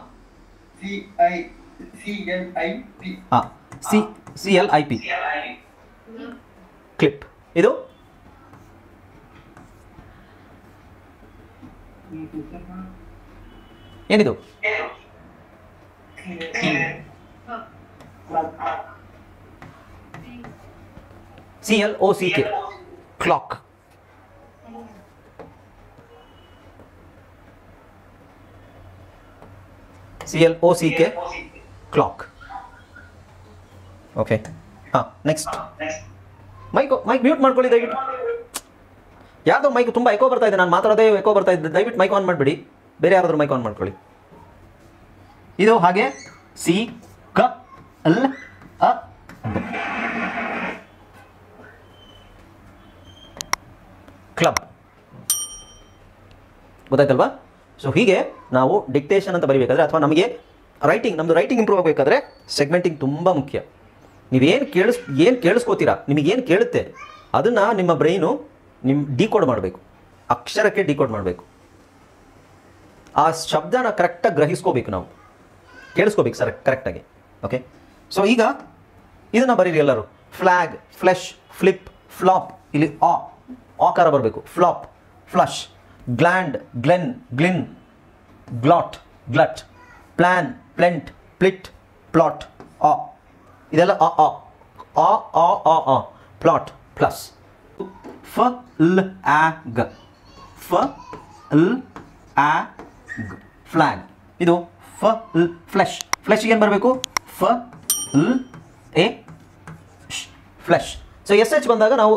A: CLIP ಕ್ಲಿಪ್. ಇದು ಏನಿದು, CLOCK clock. CLOCK clock. Okay, ಹಾಂ, ನೆಕ್ಸ್ಟ್ ಮೈಕ್ ಮ್ಯೂಟ್ ಮಾಡ್ಕೊಳ್ಳಿ ದಯವಿಟ್ಟು. ಯಾರ್ದೋ ಮೈಕ್ ತುಂಬ ಎಕೋ ಬರ್ತಾ ಇದೆ, ನಾನು ಮಾತಾಡೋದೇ ಎಕೋ ಬರ್ತಾ ಇದೆ, ದಯವಿಟ್ಟು ಮೈಕ್ ಆನ್ ಮಾಡಿಬಿಡಿ. ಬೇರೆ ಯಾರಾದರೂ ಮೈಕ್ ಆನ್ ಮಾಡ್ಕೊಳ್ಳಿ. ಇದು ಹಾಗೆ CLA ಕ್ಲಬ್. ಗೊತ್ತಾಯ್ತಲ್ವಾ? ಸೊ ಹೀಗೆ ನಾವು ಡಿಕ್ಟೇಷನ್ ಅಂತ ಬರೀಬೇಕಾದ್ರೆ, ಅಥವಾ ನಮಗೆ ನಮ್ಮದು ರೈಟಿಂಗ್ ಇಂಪ್ರೂವ್ ಆಗಬೇಕಾದ್ರೆ ಸೆಗ್ಮೆಂಟಿಂಗ್ ತುಂಬ ಮುಖ್ಯ. ನೀವೇನು ಕೇಳಿಸ್ಕೋತೀರಾ, ನಿಮಗೇನು ಕೇಳುತ್ತೆ ಅದನ್ನು ನಿಮ್ಮ ಬ್ರೈನು ಡಿಕೋಡ್ ಮಾಡಬೇಕು, ಅಕ್ಷರಕ್ಕೆ ಡಿಕೋಡ್ ಮಾಡಬೇಕು. ಆ ಶಬ್ದನ ಕರೆಕ್ಟಾಗಿ ಗ್ರಹಿಸ್ಕೋಬೇಕು, ನಾವು ಕೇಳಿಸ್ಕೋಬೇಕು ಸರ್ ಕರೆಕ್ಟಾಗಿ. ಓಕೆ, ಸೊ ಈಗ ಇದನ್ನು ಬರೀರಿ ಎಲ್ಲರೂ. Flag, flesh, flip, flop. ಇಲ್ಲಿ ಆಕಾರ ಬರಬೇಕು. Flop, flush, gland, glen, glin, glot, glut, plan, plent, plit, plot. ಇದೆಲ್ಲ ಪ್ಲಾಟ್ ಪ್ಲಸ್ FLAG, ಫ್ಲ್ಯಾಗ್. ಇದು ಫ್ಲೆಶ್. ಫ್ಲೆಶ್ಗೆ ಏನು ಬರಬೇಕು? ಫ್ಲೆಶ್. ಸೊ SH ಬಂದಾಗ ನಾವು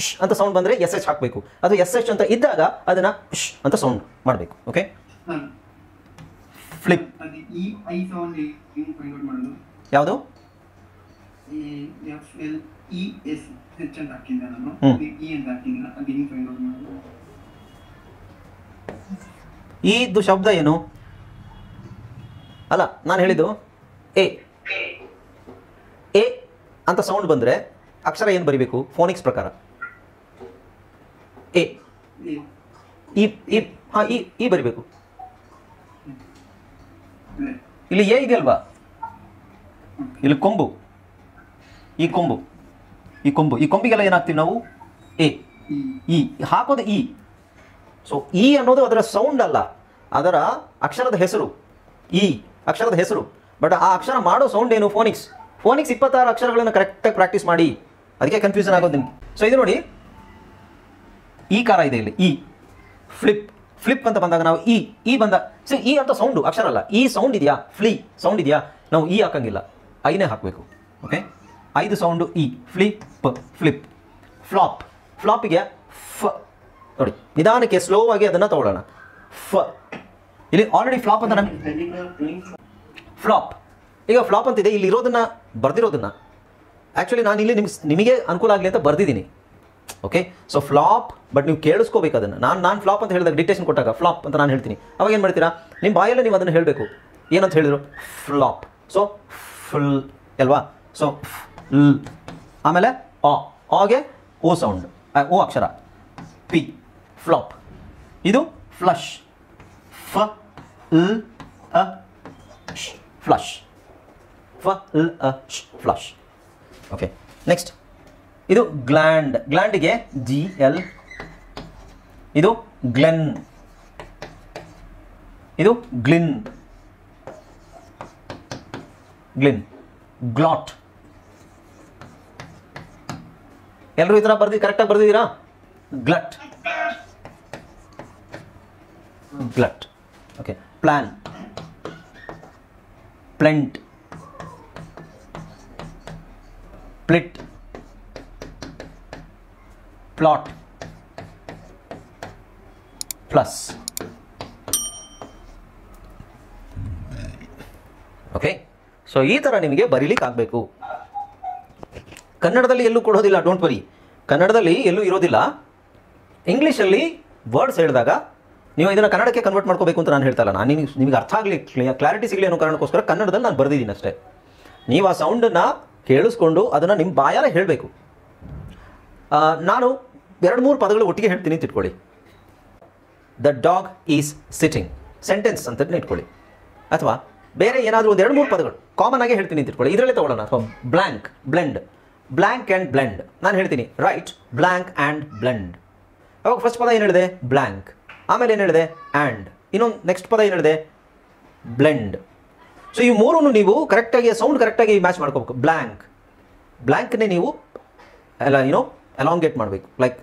A: ಶ್ ಅಂತ ಸೌಂಡ್ ಬಂದರೆ SH ಹಾಕಬೇಕು. ಅದು SH ಅಂತ ಇದ್ದಾಗ ಅದನ್ನು ಶ್ ಅಂತ ಸೌಂಡ್ ಮಾಡಬೇಕು. Okay, flip. ಯಾವುದು? ಇದು ಶಬ್ದ ಏನು ಅಲ್ಲ, ನಾನು ಹೇಳಿದ್ದು ಎ ಅಂತ ಸೌಂಡ್ ಬಂದರೆ ಅಕ್ಷರ ಏನು ಬರಿಬೇಕು ಫೋನಿಕ್ಸ್ ಪ್ರಕಾರ? ಎ. ಈ ಬರಿಬೇಕು. ಇಲ್ಲಿ ಎ ಇದೆಯಲ್ವಾ, ಇಲ್ಲಿ ಕೊಂಬು, ಈ ಕೊಂಬಿಗೆಲ್ಲ ಏನಾಗ್ತೀವಿ ನಾವು? ಎ. ಇ ಹಾಕೋದು ಇ. ಸೊ ಇ ಅನ್ನೋದು ಅದರ ಸೌಂಡ್ ಅಲ್ಲ, ಅದರ ಅಕ್ಷರದ ಹೆಸರು. ಇ ಅಕ್ಷರದ ಹೆಸರು. ಬಟ್ ಆ ಅಕ್ಷರ ಮಾಡೋ ಸೌಂಡ್ ಏನು? ಫೋನಿಕ್ಸ್ 26 ಅಕ್ಷರಗಳನ್ನು ಕರೆಕ್ಟಾಗಿ ಪ್ರಾಕ್ಟೀಸ್ ಮಾಡಿ, ಅದಕ್ಕೆ ಕನ್ಫ್ಯೂಷನ್ ಆಗೋದು ನಿಮ್ಗೆ. ಸೊ ಇದು ನೋಡಿ, ಈ ಕಾರ ಇದೆ ಇಲ್ಲಿ, ಈ ಫ್ಲಿಪ್ ಅಂತ ಬಂದಾಗ ನಾವು ಈ ಬಂದ, ಸೊ ಈ ಅಂತ ಸೌಂಡು ಅಕ್ಷರ ಅಲ್ಲ, ಈ ಸೌಂಡ್ ಇದೆಯಾ, ಸೌಂಡ್ ಇದೆಯಾ, ನಾವು ಈ ಹಾಕಂಗಿಲ್ಲ, ಐನೇ ಹಾಕಬೇಕು. ಓಕೆ, 5 ಸೌಂಡು ಈ, ಫ್ಲಿಪ್. ಫ್ಲಾಪಿಗೆ ಫ ನೋಡಿ, ನಿಧಾನಕ್ಕೆ ಸ್ಲೋ ಆಗಿ ಅದನ್ನು ತಗೊಳ್ಳೋಣ. ಇಲ್ಲಿ ಆಲ್ರೆಡಿ ಫ್ಲಾಪ್ ಅಂತ ಫ್ಲಾಪ್, ಈಗ ಫ್ಲಾಪ್ ಅಂತಿದೆ, ಇಲ್ಲಿ ಇರೋದನ್ನ ಬರ್ದಿರೋದನ್ನ ಆ್ಯಕ್ಚುಲಿ ನಾನು ಇಲ್ಲಿ ನಿಮಗೆ ಅನುಕೂಲ ಆಗಲಿ ಅಂತ ಬರ್ದಿದ್ದೀನಿ. ಓಕೆ, ಸೊ ಫ್ಲಾಪ್, ಬಟ್ ನೀವು ಕೇಳಿಸ್ಕೋಬೇಕು ಅದನ್ನು. ನಾನು ಫ್ಲಾಪ್ ಅಂತ ಹೇಳಿದಾಗ ಡಿಕ್ಟೇಷನ್ ಕೊಟ್ಟಾಗ ಫ್ಲಾಪ್ ಅಂತ ನಾನು ಹೇಳ್ತೀನಿ, ಅವಾಗ ಏನು ಮಾಡ್ತೀರಾ, ನಿಮ್ಮ ಬಾಯಲ್ಲೇ ನೀವು ಅದನ್ನು ಹೇಳಬೇಕು. ಏನಂತ ಹೇಳಿದ್ರು, ಫ್ಲಾಪ್. ಸೊ ಫುಲ್ ಅಲ್ವಾ, ಸೊ ಆಮೇಲೆ ಆಗೆ ಓ ಸೌಂಡ್, ಓ ಅಕ್ಷರ, ಪಿ, ಫ್ಲಾಪ್. ಇದು flush, flush, flush. Okay, next ಇದು ಗ್ಲ್ಯಾಂಡಿಗೆ GL, ಇದು ಗ್ಲೆನ್, ಇದು ಗ್ಲಿನ್, ಗ್ಲಾಟ್. ಎಲ್ಲರೂ ಈ ಥರ ಕರೆಕ್ಟಾಗಿ ಬರ್ದಿದ್ದೀರಾ? Glut. Okay, plan, plent, plit, plot, plus. Okay, so ಈ ಥರ ನಿಮಗೆ ಬರೀಲಿಕ್ಕೆ ಆಗಬೇಕು. ಕನ್ನಡದಲ್ಲಿ ಎಲ್ಲೂ ಕೊಡೋದಿಲ್ಲ, ಡೋಂಟ್ ವರಿ, ಕನ್ನಡದಲ್ಲಿ ಎಲ್ಲೂ ಇರೋದಿಲ್ಲ. ಇಂಗ್ಲೀಷಲ್ಲಿ ವರ್ಡ್ಸ್ ಹೇಳಿದಾಗ ನೀವು ಇದನ್ನು ಕನ್ನಡಕ್ಕೆ ಕನ್ವರ್ಟ್ ಮಾಡ್ಕೋಬೇಕು ಅಂತ ನಾನು ಹೇಳ್ತಾ ಇಲ್ಲ. ನಾನು ನಿಮಗೆ ಅರ್ಥ ಆಗಲಿ, ಕ್ಲಾರಿಟಿ ಸಿಗಲಿ ಅನ್ನೋ ಕಾರಣಕ್ಕೋಸ್ಕರ ಕನ್ನಡದಲ್ಲಿ ನಾನು ಬರೆದಿದ್ದೀನಿ ಅಷ್ಟೇ. ನೀವು ಆ ಸೌಂಡನ್ನು ಕೇಳಿಸ್ಕೊಂಡು ಅದನ್ನು ನಿಮ್ಮ ಬಾಯಾರೆ ಹೇಳಬೇಕು. ನಾನು 2-3 ಪದಗಳು ಒಟ್ಟಿಗೆ ಹೇಳ್ತೀನಿ ಅಂತ ಇಟ್ಕೊಳ್ಳಿ. The dog is sitting, sentence ಅಂತ ಇಟ್ಕೊಳ್ಳಿ. ಅಥವಾ ಬೇರೆ ಏನಾದರೂ ಒಂದು 2-3 ಪದಗಳು ಕಾಮನ್ ಆಗಿ ಹೇಳ್ತೀನಿ ಅಂತ ಇಟ್ಕೊಳ್ಳಿ, ಇದರಲ್ಲೇ ತೊಗೊಳ್ಳೋಣ. ಅಥವಾ blank, blend, blank and blend. ನಾನು ಹೇಳ್ತೀನಿ ರೈಟ್ ಬ್ಲ್ಯಾಂಕ್ ಆ್ಯಂಡ್ ಬ್ಲೆಂಡ್. ಅವಾಗ ಫಸ್ಟ್ ಪದ ಏನು ಹೇಳಿದೆ, ಬ್ಲ್ಯಾಂಕ್. ಆಮೇಲೆ ಏನು ಹೇಳಿದೆ, ಆ್ಯಂಡ್. ಇನ್ನೊಂದು ನೆಕ್ಸ್ಟ್ ಪದ ಏನು ಹೇಳಿದೆ, ಬ್ಲೆಂಡ್. ಸೊ ಈ ಮೂರನ್ನು ನೀವು ಕರೆಕ್ಟಾಗಿ ಸೌಂಡ್ ಕರೆಕ್ಟಾಗಿ ಮ್ಯಾಚ್ ಮಾಡ್ಕೋಬೇಕು. ಬ್ಲ್ಯಾಂಕ್ನೇ ನೀವು ಅಲಾಂಗೇಟ್ ಮಾಡಬೇಕು, ಲೈಕ್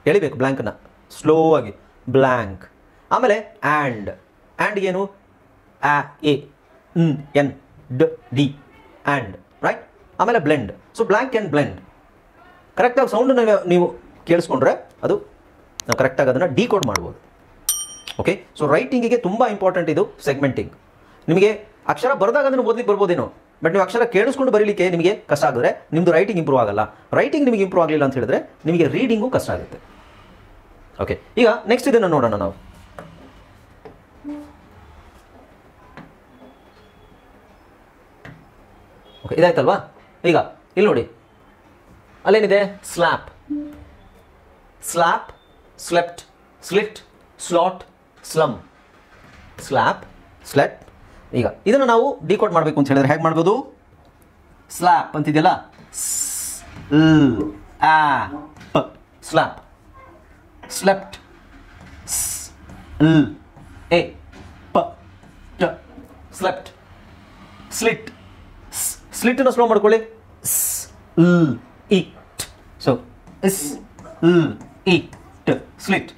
A: ಎಳಿಬೇಕು ಬ್ಲ್ಯಾಂಕನ್ನ ಸ್ಲೋ ಆಗಿ, ಬ್ಲ್ಯಾಂಕ್. ಆಮೇಲೆ ಆ್ಯಂಡ್ ಏನು, A N D, and, right. ಆಮೇಲೆ blend. So blank and blend ಕರೆಕ್ಟಾಗಿ ಸೌಂಡನ್ನು ನೀವು ಕೇಳಿಸ್ಕೊಂಡ್ರೆ ಅದು ನಾವು ಕರೆಕ್ಟಾಗಿ ಅದನ್ನು ಡಿಕೋಡ್ ಮಾಡ್ಬೋದು. ಓಕೆ, ಸೊ ರೈಟಿಂಗಿಗೆ ತುಂಬ ಇಂಪಾರ್ಟೆಂಟ್ ಇದು ಸೆಗ್ಮೆಂಟಿಂಗ್. ನಿಮಗೆ ಅಕ್ಷರ ಬರೆದಾಗ ಅದನ್ನು ಓದಲಿಕ್ಕೆ ಬರ್ಬೋದೇನೋ, ಬಟ್ ನೀವು ಅಕ್ಷರ ಕೇಳಿಸ್ಕೊಂಡು ಬರೀಲಿಕ್ಕೆ ನಿಮಗೆ ಕಷ್ಟ ಆಗಿದ್ರೆ ನಿಮ್ಮದು ರೈಟಿಂಗ್ ಇಂಪ್ರೂವ್ ಆಗಲ್ಲ. ರೈಟಿಂಗ್ ನಿಮಗೆ ಇಂಪ್ರೂವ್ ಆಗಲಿಲ್ಲ ಅಂತ ಹೇಳಿದ್ರೆ ನಿಮಗೆ ರೀಡಿಂಗು ಕಷ್ಟ ಆಗುತ್ತೆ. ಓಕೆ, ಈಗ ನೆಕ್ಸ್ಟ್ ಇದನ್ನು ನೋಡೋಣ ನಾವು. ಓಕೆ, ಇದಾಯ್ತಲ್ವಾ? ಈಗ ಇಲ್ಲಿ ನೋಡಿ, ಅಲ್ಲೇನಿದೆ, slap, slept, slit, slot, slum. Slap, slept. ಈಗ ಇದನ್ನು ನಾವು ಡಿಕೋಡ್ ಮಾಡಬೇಕು ಅಂತ ಹೇಳಿದ್ರೆ ಹೇಗೆ ಮಾಡ್ಬೋದು? ಸ್ಲ್ಯಾಪ್ ಅಂತಿದೆಯಲ್ಲ, ಸ್ಲ್ಯಾಪ್. ಸ್ಲೆಪ್ಟ್, ಎ ಪ ಟ, ಸ್ಲೆಪ್ಟ್. ಸ್ಲಿಟ್, ಸ್ಲಿಟ್ಟನ್ನು ಸ್ಲೋ ಮಾಡ್ಕೊಳ್ಳಿ, it. So it, slit.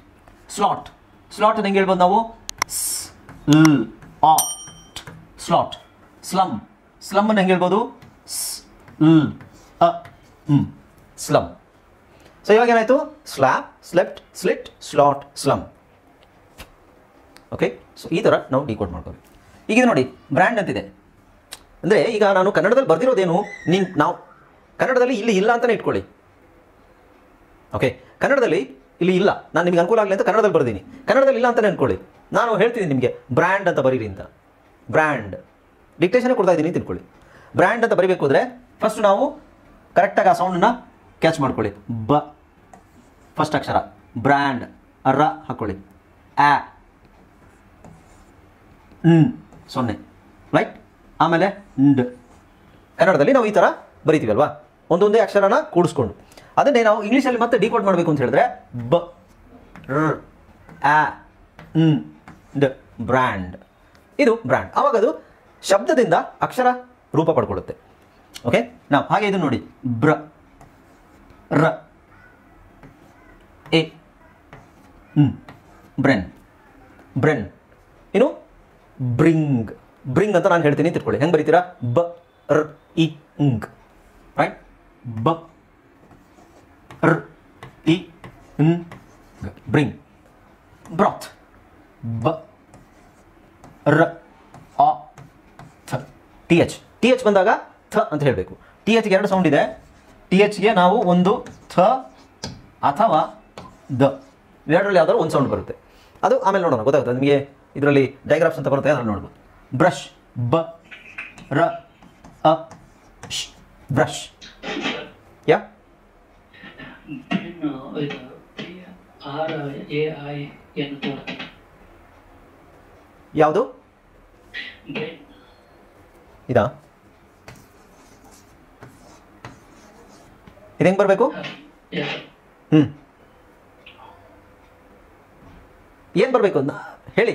A: Slot ಹೆಂಗೆ ಹೇಳ್ಬೋದು ನಾವು? ಸ್ಲಾಟ್. ಸ್ಲಮ್ ಅನ್ನು ಹೆಂಗೆ ಹೇಳ್ಬೋದು? ಸ್ಲಮ್. ಸೊ ಇವಾಗ ಏನಾಯ್ತು? Slap, slept, slit, slot, slum. Okay, so ಈ ಥರ ನಾವು ಡಿಕೋಡ್ ಮಾಡ್ಕೋಬೇಕು. ಈಗ ನೋಡಿ, ಬ್ರ್ಯಾಂಡ್ ಅಂತಿದೆ ಅಂದರೆ, ಈಗ ನಾನು ಕನ್ನಡದಲ್ಲಿ ಬರ್ದಿರೋದೇನು, ನಾವು ಕನ್ನಡದಲ್ಲಿ ಇಲ್ಲಿ ಇಲ್ಲ ಅಂತಲೇ ಇಟ್ಕೊಳ್ಳಿ. ಓಕೆ, ಕನ್ನಡದಲ್ಲಿ ಇಲ್ಲಿ ಇಲ್ಲ, ನಾನು ನಿಮಗೆ ಅನುಕೂಲ ಆಗಲಿ ಅಂತ ಕನ್ನಡದಲ್ಲಿ ಬರ್ತೀನಿ. ಕನ್ನಡದಲ್ಲಿ ಇಲ್ಲ ಅಂತಲೇ ಅಂದ್ಕೊಳ್ಳಿ. ನಾನು ಹೇಳ್ತೀನಿ ನಿಮಗೆ ಬ್ರ್ಯಾಂಡ್ ಅಂತ ಬರೀರಿ ಅಂತ. ಬ್ರ್ಯಾಂಡ್ ಡಿಕ್ಟೇಷನ್ ಕೊಡ್ತಾ ಇದ್ದೀನಿ ತಿಳ್ಕೊಳ್ಳಿ. ಬ್ರ್ಯಾಂಡ್ ಅಂತ ಬರೀಬೇಕು ಅಂದರೆ ಫಸ್ಟ್ ನಾವು ಕರೆಕ್ಟಾಗಿ ಆ ಸೌಂಡನ್ನು ಕ್ಯಾಚ್ ಮಾಡ್ಕೊಳ್ಳಿ. ಬ ಫಸ್ಟ್ ಅಕ್ಷರ, ಬ್ರ್ಯಾಂಡ್. ರ ಹಾಕ್ಕೊಳ್ಳಿ, ಆ 0, ರೈಟ್. ಆಮೇಲೆ ಂಡ್. ಕನ್ನಡದಲ್ಲಿ ನಾವು ಈ ಥರ ಬರಿತೀವಲ್ವಾ, ಒಂದೊಂದೇ ಅಕ್ಷರನ ಕೂಡಿಸ್ಕೊಂಡು. ಅದನ್ನೇ ನಾವು ಇಂಗ್ಲೀಷಲ್ಲಿ ಮತ್ತೆ ಡಿಕೋಡ್ ಮಾಡಬೇಕು ಅಂತ ಹೇಳಿದ್ರೆ ಬ ರ್ ಆ ಂಡ್, ಬ್ರ್ಯಾಂಡ್. ಇದು ಬ್ರ್ಯಾಂಡ್. ಆವಾಗ ಅದು ಶಬ್ದದಿಂದ ಅಕ್ಷರ ರೂಪ ಪಡ್ಕೊಳ್ಳುತ್ತೆ. ಓಕೆ, ನಾವು ಹಾಗೆ ಇದು ನೋಡಿ, ಬ್ರ ರ ಎ ಬ್ರೆನ್ ಬ್ರೆನ್. ಇನ್ನು ಬ್ರಿಂಗ್ ಬ್ರಿಂಗ್ ಅಂತ ನಾನು ಹೇಳ್ತೀನಿ ತಿಳ್ಕೊಳ್ಳಿ. ಹೆಂಗೆ ಬರೀತೀರಾ? ಬ ರ್ ಇ ಇಂಗ್, ರೈಟ್? ಬ ರ್ ಇ ಇಂಗ್, ಬ್ರಿಂಗ್. ಬ್ರಾತ್, ಬ ರ ಆ ಥ, ಟಿ ಎಚ್. ಟಿ ಎಚ್ ಬಂದಾಗ ಥ ಅಂತ ಹೇಳಬೇಕು. ಟಿ ಎಚ್ಗೆ ಎರಡು ಸೌಂಡ್ ಇದೆ. ಟಿ ಎಚ್ಗೆ ನಾವು ಒಂದು ಥ ಅಥವಾ ದ, ಎರಡರಲ್ಲಿ ಯಾವ್ದಾದ್ರು ಒಂದು ಸೌಂಡ್ ಬರುತ್ತೆ. ಅದು ಆಮೇಲೆ ನೋಡೋಣ, ಗೊತ್ತಾಗುತ್ತೆ ನಿಮಗೆ. ಇದರಲ್ಲಿ ಡೈಗ್ರಾಫ್ಸ್ ಅಂತ ಬರುತ್ತೆ, ಅದರಲ್ಲಿ ನೋಡ್ಬೋದು. ಬ್ರಷ್, ಬ ರ ಅ ಶ್, ಬ್ರಷ್. ಯಾ ಯಾವುದು ಇದಾ? ಇದು ಹೆಂಗೆ ಬರಬೇಕು? ಏನು ಬರಬೇಕು ಅಂತ ಹೇಳಿ.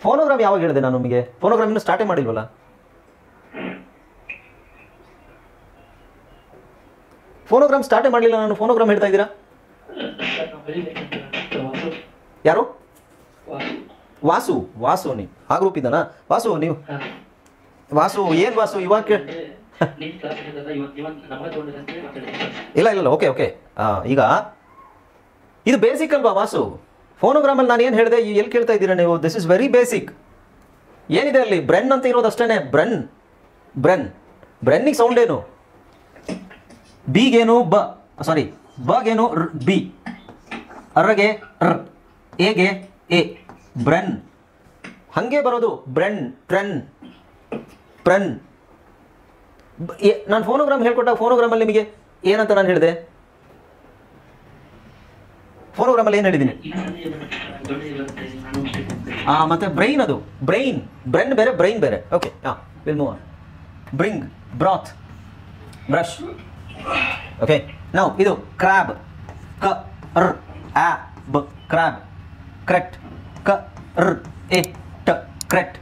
A: ಫೋನೋಗ್ರಾಮ್ ಯಾವಾಗ ಹೇಳಿದೆ ನಾನು ನಿಮಗೆ? ಫೋನೋಗ್ರಾಮ್ ಇನ್ನೂ ಸ್ಟಾರ್ಟೇ ಮಾಡಿಲ್ವಲ್ಲ. ಫೋನೋಗ್ರಾಮ್ ಸ್ಟಾರ್ಟೇ ಮಾಡಲಿಲ್ಲ ನಾನು. ಫೋನೋಗ್ರಾಮ್ ಹೇಳ್ತಾ ಇದ್ದೀರಾ? ಯಾರು? ವಾಸು. ವಾಸು ನೀವು ಆ ಗ್ರೂಪ್ ಇದ್ದಾನಾ? ವಾಸು ನೀವು ವಾಸು ಏನು ವಾಸು ಇವಾಗ ಇಲ್ಲ ಇಲ್ಲ ಓಕೆ ಓಕೆ. ಈಗ ಇದು ಬೇಸಿಕ್ ಅಲ್ವಾ ವಾಸು? ಫೋನೋಗ್ರಾಮಲ್ಲಿ ನಾನು ಏನು ಹೇಳಿದೆ, ಎಲ್ಲಿ ಕೇಳ್ತಾ ಇದ್ದೀರಾ ನೀವು? This is very basic. ಏನಿದೆ ಅಲ್ಲಿ? ಬ್ರೆನ್ ಅಂತ ಇರೋದು ಅಷ್ಟೇ. ಬ್ರೆನ್ ಬ್ರೆನ್ ಬ್ರೆನ್ನಿಗೆ ಸೌಂಡ್ ಏನು? ಬಿಗೇನು ಬ, ಸಾರಿ ಬಗೇನು ಬಿ, ಅರ್ರಗೆ ರ್, ಎಗೆ ಎ, ಬ್ರೆನ್. ಹಾಗೆ ಬರೋದು ಬ್ರೆನ್ ಟ್ರೆನ್ ಪ್ರೆನ್. ನಾನು ಫೋನೋಗ್ರಾಮ್ ಹೇಳ್ಕೊಟ್ಟಾಗ ಫೋನೋಗ್ರಾಮಲ್ಲಿ ನಿಮಗೆ ಏನಂತ ನಾನು ಹೇಳಿದೆ? ಫೋನೋಗ್ರಾಮಲ್ಲಿ ಏನು ಹೇಳಿದ್ದೀನಿ? ಮತ್ತೆ ಬ್ರೈನ್. ಅದು ಬ್ರೈನ್. ಬ್ರೆನ್ ಬೇರೆ, ಬ್ರೈನ್ ಬೇರೆ. Okay, will move on. Bring, ಬ್ರಾತ್, brush. Okay, ನಾವು ಇದು ಕ್ರಾಬ್, ಕ ರ್ ಆ ಬ, ಕ್ರಾಬ್. ಕ್ರೆಟ್, ಕ ರ್ ಎ ಟ, ಕ್ರೆಟ್.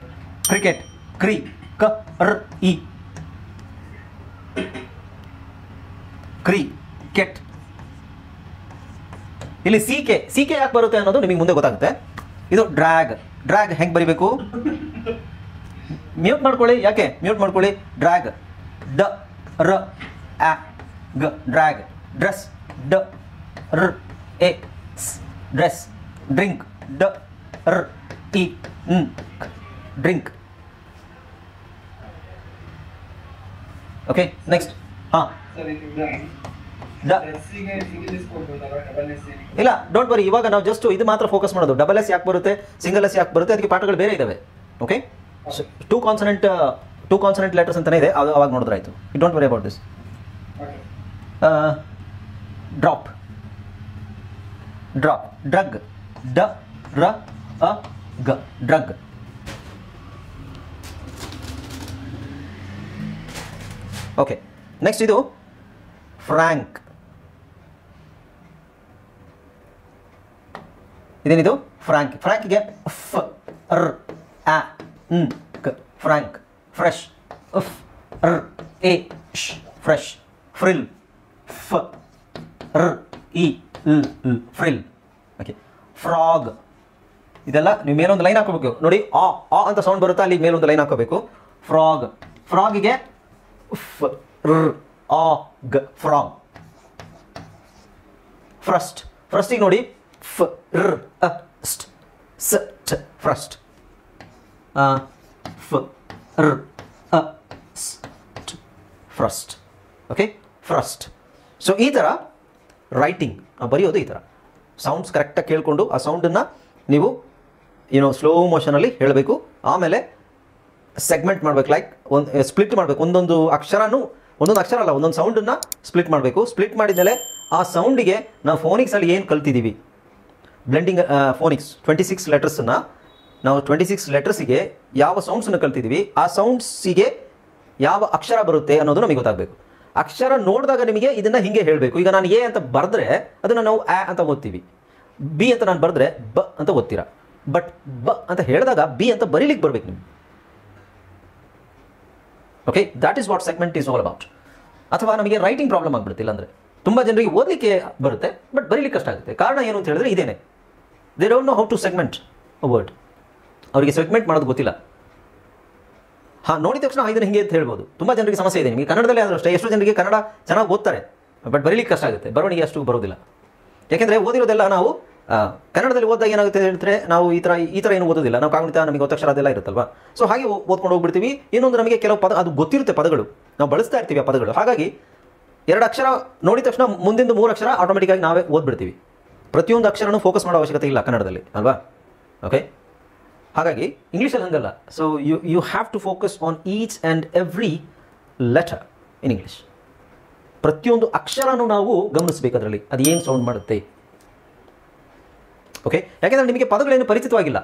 A: ಕ್ರಿಕೆಟ್, ಕ್ರಿ, ಕ ರ್ ಇ, ಕ್ರಿ ಕೆಟ್. ಇಲ್ಲಿ ಸಿ ಕೆ ಯಾಕೆ ಬರುತ್ತೆ ಅನ್ನೋದು ನಿಮಗೆ ಮುಂದೆ ಗೊತ್ತಾಗುತ್ತೆ. ಇದು ಡ್ರ್ಯಾಗ್. ಡ್ರ್ಯಾಗ್ ಹೆಂಗೆ ಬರಿಬೇಕು? ಮ್ಯೂಟ್ ಮಾಡ್ಕೊಳ್ಳಿ. ಯಾಕೆ ಮ್ಯೂಟ್ ಮಾಡ್ಕೊಳ್ಳಿ? ಡ್ರ್ಯಾಗ್, ಡ ರ ಆ ಗ, ಡ್ರ್ಯಾಗ್. ಡ್ರೆಸ್, ಡ ರ್ ಎ ಸ್, ಡ್ರೆಸ್. ಡ್ರಿಂಕ್, ಡ ರ್ ಇ ನ್, ಡ್ರಿಂಕ್. Okay, next. ಇಲ್ಲ, ಡೋಂಟ್ ವರಿ. ಇವಾಗ ನಾವು ಜಸ್ಟ್ ಇದು ಮಾತ್ರ ಫೋಕಸ್ ಮಾಡೋದು. ಡಬಲ್ ಎಸ್ ಯಾಕೆ ಬರುತ್ತೆ, ಸಿಂಗಲ್ ಎಸ್ ಯಾಕೆ ಬರುತ್ತೆ, ಅದಕ್ಕೆ ಪಾಠಗಳು ಬೇರೆ ಇದಾವೆ. ಓಕೆ, ಟೂ ಕಾನ್ಸನೆಂಟ್ ಲೆಟರ್ಸ್ ಅಂತಾನೆ ಇದೆ, ಅದು ಅವಾಗ ನೋಡಿದ್ರಾಯ್ತು. You don't worry about this. Drop, drop. Drug, ಡ ರ ಅ ಗ, ಡ್ರಗ್. ಓಕೆ, ನೆಕ್ಸ್ಟ್ ಇದು ಫ್ರ್ಯಾಂಕ್. ಇದೇನಿದು? ಫ್ರ್ಯಾಂಕ್. ಫ್ರ್ಯಾಂಕ್ಗೆ ಫ್ ರ್ ಆ ನ್ ಕ್, ಫ್ರ್ಯಾಂಕ್. ಫ್ರೆಶ್, ಫ್ ರ್ ಎ ಶ್, ಫ್ರೆಶ್. ಫ್ರಿಲ್, ಫ್ ರ್ ಇ ಲ್ ಲ್, ಫ್ರಿಲ್. Okay, frog. ಇದೆಲ್ಲ ನೀವು ಮೇಲೊಂದು ಲೈನ್ ಹಾಕೋಬೇಕು ನೋಡಿ. ಆ ಅಂತ ಸೌಂಡ್ ಬರುತ್ತೆ, ಅಲ್ಲಿ ಮೇಲೊಂದು ಲೈನ್ ಹಾಕೋಬೇಕು. ಫ್ರಾಗ್. ಫ್ರಾಗಿಗೆ ಫ್ ರ್ ಆ ಗ, ಫ್ರಾಗ್. ಫ್ರಸ್ಟ್. ಫ್ರಸ್ಟಿಗೆ ನೋಡಿ, ಫ್ ರ್ ಅ ಸ್ಟ್, ಸ ಟ, ಫ್ರಸ್ಟ್. ಫ್ ರ್ ಅ ಸ್ ಟ್, ಫ್ರಸ್ಟ್. ಓಕೆ, ಫ್ರಸ್ಟ್. ಸೊ ಈ ಥರ ರೈಟಿಂಗ್ ಬರೆಯೋದು ಈ ಥರ. ಸೌಂಡ್ಸ್ ಕರೆಕ್ಟಾಗಿ ಕೇಳಿಕೊಂಡು ಆ ಸೌಂಡನ್ನು ನೀವು ಸ್ಲೋ ಮೋಷನಲ್ಲಿ ಹೇಳಬೇಕು. ಆಮೇಲೆ ಸೆಗ್ಮೆಂಟ್ ಮಾಡಬೇಕು, ಲೈಕ್ ಒಂದು ಸ್ಪ್ಲಿಟ್ ಮಾಡಬೇಕು. ಒಂದೊಂದು ಅಕ್ಷರ ಅಲ್ಲ, ಒಂದೊಂದು ಸೌಂಡನ್ನು ಸ್ಪ್ಲಿಟ್ ಮಾಡಬೇಕು. ಸ್ಪ್ಲಿಟ್ ಮಾಡಿದ್ಮೇಲೆ ಆ ಸೌಂಡಿಗೆ ನಾವು ಫೋನಿಕ್ಸಲ್ಲಿ ಏನು ಕಲ್ತಿದ್ದೀವಿ, ಬ್ಲೆಂಡಿಂಗ್ ಫೋನಿಕ್ಸ್ 26 ಲೆಟರ್ಸನ್ನು ನಾವು 26 ಲೆಟರ್ಸಿಗೆ ಯಾವ ಸೌಂಡ್ಸನ್ನು ಕಲ್ತಿದ್ದೀವಿ, ಆ ಸೌಂಡ್ಸಿಗೆ ಯಾವ ಅಕ್ಷರ ಬರುತ್ತೆ ಅನ್ನೋದು ನಮಗೆ ಗೊತ್ತಾಗಬೇಕು. ಅಕ್ಷರ ನೋಡಿದಾಗ ನಿಮಗೆ ಇದನ್ನು ಹೀಗೆ ಹೇಳಬೇಕು. ಈಗ ನಾನು ಎ ಅಂತ ಬರೆದ್ರೆ ಅದನ್ನು ನಾವು ಆ ಅಂತ ಓದ್ತೀವಿ. ಬಿ ಅಂತ ನಾನು ಬರೆದ್ರೆ ಬ ಅಂತ ಓದ್ತೀರಾ, ಬಟ್ ಬ ಅಂತ ಹೇಳಿದಾಗ ಬಿ ಅಂತ ಬರೀಲಿಕ್ಕೆ ಬರಬೇಕು ನಿಮ್ಗೆ. Okay, that is what segment is all about. ಅಥವಾ ನಮಗೆ ರೈಟಿಂಗ್ ಪ್ರಾಬ್ಲಮ್ ಆಗಿಬಿಡುತ್ತೆ, ಇಲ್ಲಾಂದರೆ ತುಂಬ ಜನರಿಗೆ ಓದಲಿಕ್ಕೆ ಬರುತ್ತೆ ಬಟ್ ಬರೀಲಿಕ್ಕೆ ಕಷ್ಟ ಆಗುತ್ತೆ. ಕಾರಣ ಏನು ಅಂತ ಹೇಳಿದ್ರೆ ಇದೇನೆ, they don't know how to segment a word. ಅವರಿಗೆ ಸೆಗ್ಮೆಂಟ್ ಮಾಡೋದು ಗೊತ್ತಿಲ್ಲ. ಹಾಂ, ನೋಡಿದ ತಕ್ಷಣ ಇದನ್ನು ಹಿಂಗೆ ಅಂತ ಹೇಳ್ಬೋದು. ತುಂಬ ಜನರಿಗೆ ಸಮಸ್ಯೆ ಇದೆ. ನಿಮಗೆ ಕನ್ನಡದಲ್ಲಿ ಆದರೂ ಅಷ್ಟೇ, ಎಷ್ಟೋ ಜನರಿಗೆ ಕನ್ನಡ ಚೆನ್ನಾಗಿ ಓದ್ತಾರೆ ಬಟ್ ಬರೀಲಿಕ್ಕೆ ಕಷ್ಟ ಆಗುತ್ತೆ, ಬರವಣಿಗೆ ಅಷ್ಟು ಬರೋದಿಲ್ಲ. ಯಾಕೆಂದರೆ ಓದಿರೋದೆಲ್ಲ ನಾವು ಕನ್ನಡದಲ್ಲಿ ಓದಿದಾಗ ಏನಾಗುತ್ತೆ ಹೇಳ್ತಾರೆ, ನಾವು ಈ ಥರ ಏನು ಓದೋದಿಲ್ಲ. ನಾವು ಕಾಗುಣಿತ, ನಮಗೆ ಒತ್ತಕ್ಷರ ಅದೆಲ್ಲ ಇರುತ್ತಲ್ವ, ಸೊ ಹಾಗೆ ಓದ್ಕೊಂಡು ಹೋಗ್ಬಿಡ್ತೀವಿ. ಇನ್ನೊಂದು ನಮಗೆ ಕೆಲವು ಪದ ಅದು ಗೊತ್ತಿರುತ್ತೆ, ಪದಗಳು ನಾವು ಬಳಸ್ತಾ ಇರ್ತೀವಿ ಆ ಪದಗಳು. ಹಾಗಾಗಿ 2 ಅಕ್ಷರ ನೋಡಿದ ತಕ್ಷಣ ಮುಂದಿಂದು 3 ಅಕ್ಷರ ಆಟೋಮೆಟಿಕ್ಕಾಗಿ ನಾವೇ ಓದ್ಬಿಡ್ತೀವಿ. ಪ್ರತಿಯೊಂದು ಅಕ್ಷರನೂ ಫೋಕಸ್ ಮಾಡೋ ಅವಶ್ಯಕತೆ ಇಲ್ಲ ಕನ್ನಡದಲ್ಲಿ ಅಲ್ವಾ. ಓಕೆ, ಹಾಗಾಗಿ ಇಂಗ್ಲೀಷಲ್ಲಿ ಹಂಗಲ್ಲ. So you have to focus on each and every letter in English. ಪ್ರತಿಯೊಂದು ಅಕ್ಷರನೂ ನಾವು ಗಮನಿಸಬೇಕು, ಅದರಲ್ಲಿ ಅದು ಏನು ಸೌಂಡ್ ಮಾಡುತ್ತೆ. ಓಕೆ, ಯಾಕೆಂದರೆ ನಿಮಗೆ ಪದಗಳೇನು ಪರಿಚಿತವಾಗಿಲ್ಲ.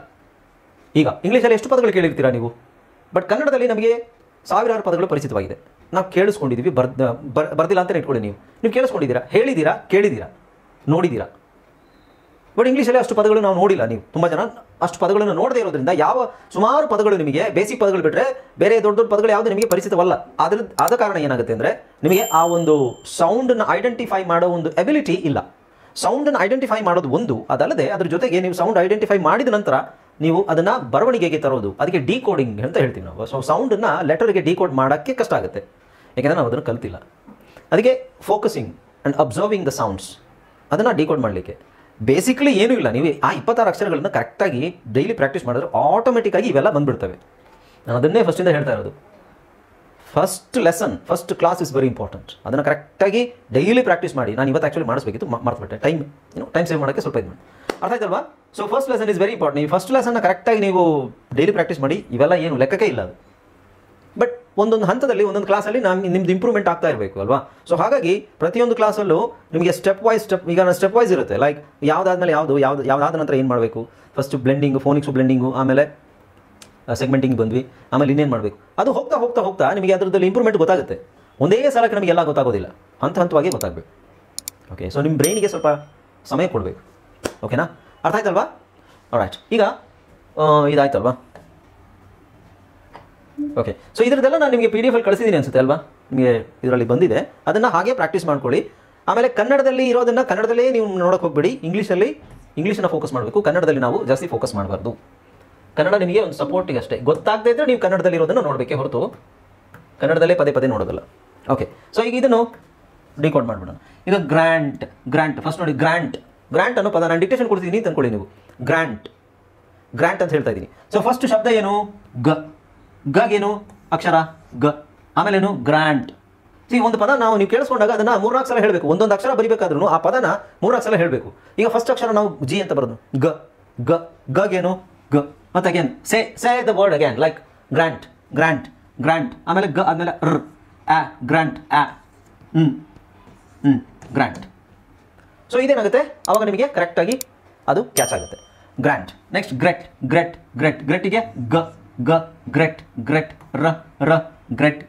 A: ಈಗ ಇಂಗ್ಲೀಷಲ್ಲಿ ಎಷ್ಟು ಪದಗಳು ಕೇಳಿರ್ತೀರಾ ನೀವು, ಬಟ್ ಕನ್ನಡದಲ್ಲಿ ನಮಗೆ ಸಾವಿರಾರು ಪದಗಳು ಪರಿಚಿತವಾಗಿದೆ. ನಾವು ಕೇಳಿಸ್ಕೊಂಡಿದ್ದೀವಿ, ಬರ್ದಿಲ್ಲ ಅಂತಲೇ ಇಟ್ಕೊಳ್ಳಿ. ನೀವು ಕೇಳಿಸ್ಕೊಂಡಿದ್ದೀರಾ, ಹೇಳಿದ್ದೀರಾ, ಕೇಳಿದ್ದೀರಾ, ನೋಡಿದ್ದೀರಾ. ಬಟ್ ಇಂಗ್ಲೀಷಲ್ಲಿ ಅಷ್ಟು ಪದಗಳು ನಾವು ನೋಡಿಲ್ಲ. ನೀವು ತುಂಬ ಜನ ಅಷ್ಟು ಪದಗಳನ್ನು ನೋಡದೇ ಇರೋದ್ರಿಂದ ಸುಮಾರು ಪದಗಳು ನಿಮಗೆ ಬೇಸಿಕ್ ಪದಗಳು ಬಿಟ್ಟರೆ ಬೇರೆ ದೊಡ್ಡ ದೊಡ್ಡ ಪದಗಳು ಯಾವುದು ನಿಮಗೆ ಪರಿಚಿತವಲ್ಲ. ಆದ ಕಾರಣ ಏನಾಗುತ್ತೆ ಅಂದರೆ ನಿಮಗೆ ಆ ಒಂದು ಸೌಂಡನ್ನು ಐಡೆಂಟಿಫೈ ಮಾಡೋ ಒಂದು ಎಬಿಲಿಟಿ ಇಲ್ಲ. ಸೌಂಡನ್ನು ಐಡೆಂಟಿಫೈ ಮಾಡೋದು ಒಂದು, ಅದಲ್ಲದೆ ಅದ್ರ ಜೊತೆಗೆ ನೀವು ಸೌಂಡ್ ಐಡೆಂಟಿಫೈ ಮಾಡಿದ ನಂತರ ನೀವು ಅದನ್ನು ಬರವಣಿಗೆಗೆ ತರೋದು, ಅದಕ್ಕೆ ಡಿಕೋಡಿಂಗ್ ಅಂತ ಹೇಳ್ತೀವಿ ನಾವು. ಸೊ ಸೌಂಡನ್ನು ಲೆಟರ್ಗೆ ಡಿಕೋಡ್ ಮಾಡೋಕ್ಕೆ ಕಷ್ಟ ಆಗುತ್ತೆ, ಯಾಕೆಂದರೆ ನಾವು ಅದನ್ನು ಕಲ್ತಿಲ್ಲ. ಅದಕ್ಕೆ focusing and observing the sounds, ಅದನ್ನು ಡಿಕೋಡ್ ಮಾಡಲಿಕ್ಕೆ ಬೇಸಿಕಲಿ ಏನೂ ಇಲ್ಲ. ನೀವು ಆ 26 ಅಕ್ಷರಗಳನ್ನು ಕರೆಕ್ಟಾಗಿ ಡೈಲಿ ಪ್ರಾಕ್ಟೀಸ್ ಮಾಡಿದ್ರೆ ಆಟೋಮೆಟಿಕ್ಕಾಗಿ ಇವೆಲ್ಲ ಬಂದುಬಿಡ್ತವೆ. ನಾನು ಅದನ್ನೇ ಫಸ್ಟಿಂದ ಹೇಳ್ತಾ ಇರೋದು. First lesson, first class is very important. ಅದನ್ನು ಕರೆಕ್ಟಾಗಿ ಡೈಲಿ ಪ್ರಾಕ್ಟೀಸ್ ಮಾಡಿ. ನಾನು ಇವತ್ತು ಆ್ಯಕ್ಚುಲಿ ಮಾಡಿಸ್ಬೇಕಿತ್ತು, ಮರ್ತುಬಿಟ್ಟೆ. ಟೈಮ್ ಸೇವ್ ಮಾಡೋಕ್ಕೆ ಸ್ವಲ್ಪ ಇದು ಮಾಡಿ. ಅರ್ಥ ಆಯ್ತಲ್ವಾ? So first lesson is very important. ನೀವು ಫಸ್ಟ್ ಲೆಸನ್ನ ಕರೆಕ್ಟಾಗಿ ನೀವು ಡೈಲಿ ಪ್ರಾಕ್ಟೀಸ್ ಮಾಡಿ. ಇವೆಲ್ಲ ಏನು ಲೆಕ್ಕಕ್ಕೆ ಇಲ್ಲ ಅದು. ಬಟ್ ಒಂದೊಂದು ಹಂತದಲ್ಲಿ ಒಂದೊಂದು ಕ್ಲಾಸಲ್ಲಿ ನಿಮ್ದು ಇಂಪ್ರೂವ್ಮೆಂಟ್ ಆಗ್ತಾ ಇರಬೇಕು ಅಲ್ವಾ. ಸೊ ಹಾಗಾಗಿ ಪ್ರತಿಯೊಂದು ಕ್ಲಾಸಲ್ಲೂ ನಿಮಗೆ ಸ್ಟೆಪ್ ವೈಸ್ ಇರುತ್ತೆ. ಲೈಕ್ ಯಾವುದಾದ್ಮೇಲೆ ಯಾವುದಾದ ನಂತರ ಏನು ಮಾಡಬೇಕು, ಫಸ್ಟ್ ಬ್ಲೆಂಡಿಂಗು, ಫೋನಿಕ್ಸು ಬ್ಲೆಂಡಿಂಗು, ಆಮೇಲೆ ಸೆಗ್ಮೆಂಟಿಂಗ್ ಬಂದ್ವಿ, ಆಮೇಲೆ ಇನ್ನೇನು ಮಾಡಬೇಕು. ಅದು ಹೋಗ್ತಾ ನಿಮಗೆ ಅದರದಲ್ಲಿ ಇಂಪ್ರೂವ್ಮೆಂಟ್ ಗೊತ್ತಾಗುತ್ತೆ. ಒಂದೇ ಸಲಕ್ಕೆ ನಮಗೆಲ್ಲ ಗೊತ್ತಾಗೋದಿಲ್ಲ, ಹಂತವಾಗಿ ಗೊತ್ತಾಗಬೇಕು. ಓಕೆ, ಸೊ ನಿಮ್ಮ ಬ್ರೈನಿಗೆ ಸ್ವಲ್ಪ ಸಮಯ ಕೊಡಬೇಕು. ಓಕೆನಾ, ಅರ್ಥ ಆಯ್ತಲ್ವಾ? ರೈಟ್, ಈಗ ಇದಾಯ್ತಲ್ವಾ? ಓಕೆ, ಸೊ ಇದರದೆಲ್ಲ ನಾನು ನಿಮಗೆ PDF ಅಲ್ಲಿ ಕಳಿಸಿದ್ದೀನಿ ಅನ್ಸುತ್ತೆ ಅಲ್ವಾ? ನಿಮಗೆ ಇದರಲ್ಲಿ ಬಂದಿದೆ, ಅದನ್ನು ಹಾಗೆ ಪ್ರಾಕ್ಟೀಸ್ ಮಾಡ್ಕೊಳ್ಳಿ. ಆಮೇಲೆ ಕನ್ನಡದಲ್ಲಿ ಇರೋದನ್ನು ಕನ್ನಡದಲ್ಲೇ ನೀವು ನೋಡೋಕೆ ಹೋಗ್ಬೇಡಿ. ಇಂಗ್ಲೀಷನ್ನು ಫೋಕಸ್ ಮಾಡಬೇಕು, ಕನ್ನಡದಲ್ಲಿ ನಾವು ಜಾಸ್ತಿ ಫೋಕಸ್ ಮಾಡಬಾರ್ದು. ಕನ್ನಡ ನಿಮಗೆ ಒಂದು ಸಪೋರ್ಟಿಗೆ ಅಷ್ಟೇ. ಗೊತ್ತಾಗದೇ ಇದ್ದರೆ ನೀವು ಕನ್ನಡದಲ್ಲಿ ಇರೋದನ್ನು ನೋಡಬೇಕೇ ಹೊರತು ಕನ್ನಡದಲ್ಲೇ ಪದೇ ನೋಡೋದಲ್ಲ. ಓಕೆ, ಸೊ ಈಗ ಇದನ್ನು ಡಿಕೋಡ್ ಮಾಡಿಬಿಡೋಣ. ಈಗ ಗ್ರ್ಯಾಂಟ್ ಫಸ್ಟ್ ನೋಡಿ. ಗ್ರ್ಯಾಂಟ್ ಅನ್ನೋ ಪದ ನಾನು ಡಿಕ್ಟೇಷನ್ ಕೊಡ್ತಿದ್ದೀನಿ ಅಂತ ಅಂದ್ಕೊಳ್ಳಿ ನೀವು. ಗ್ರ್ಯಾಂಟ್ ಅಂತ ಹೇಳ್ತಾ ಇದ್ದೀನಿ. ಸೊ ಫಸ್ಟ್ ಶಬ್ದ ಏನು? ಗೇನು ಅಕ್ಷರ ಗ, ಆಮೇಲೆ ಏನು? ಗ್ರ್ಯಾಂಟ್. ಒಂದು ಪದ ನೀವು ಕೇಳಿಸ್ಕೊಂಡಾಗ ಅದನ್ನು 3-4 ಸಲ ಹೇಳಬೇಕು. ಒಂದೊಂದು ಅಕ್ಷರ ಬರಿಬೇಕಾದ್ರೂ ಆ ಪದನ 3-4 ಸಲ ಹೇಳಬೇಕು. ಈಗ ಫಸ್ಟ್ ಅಕ್ಷರ ನಾವು ಜಿ ಅಂತ ಬರೋದು, ಗೇನು ಗ. ಮತ್ತೆ again say the word again, like grant. ಆಮೇಲೆ ಗ ಆದಮೇಲೆ ಗ್ರ್ಯಾಂಟ್ ಗ್ರ್ಯಾಂಟ್. ಸೊ ಇದೇನಾಗುತ್ತೆ, ಅವಾಗ ನಿಮಗೆ ಕರೆಕ್ಟಾಗಿ ಅದು ಕ್ಯಾಚ್ ಆಗುತ್ತೆ. ಗ್ರ್ಯಾಂಟ್. ನೆಕ್ಸ್ಟ್ ಗ್ರೆಟ್ಗೆ ಗ್ರೆಟ್ ರ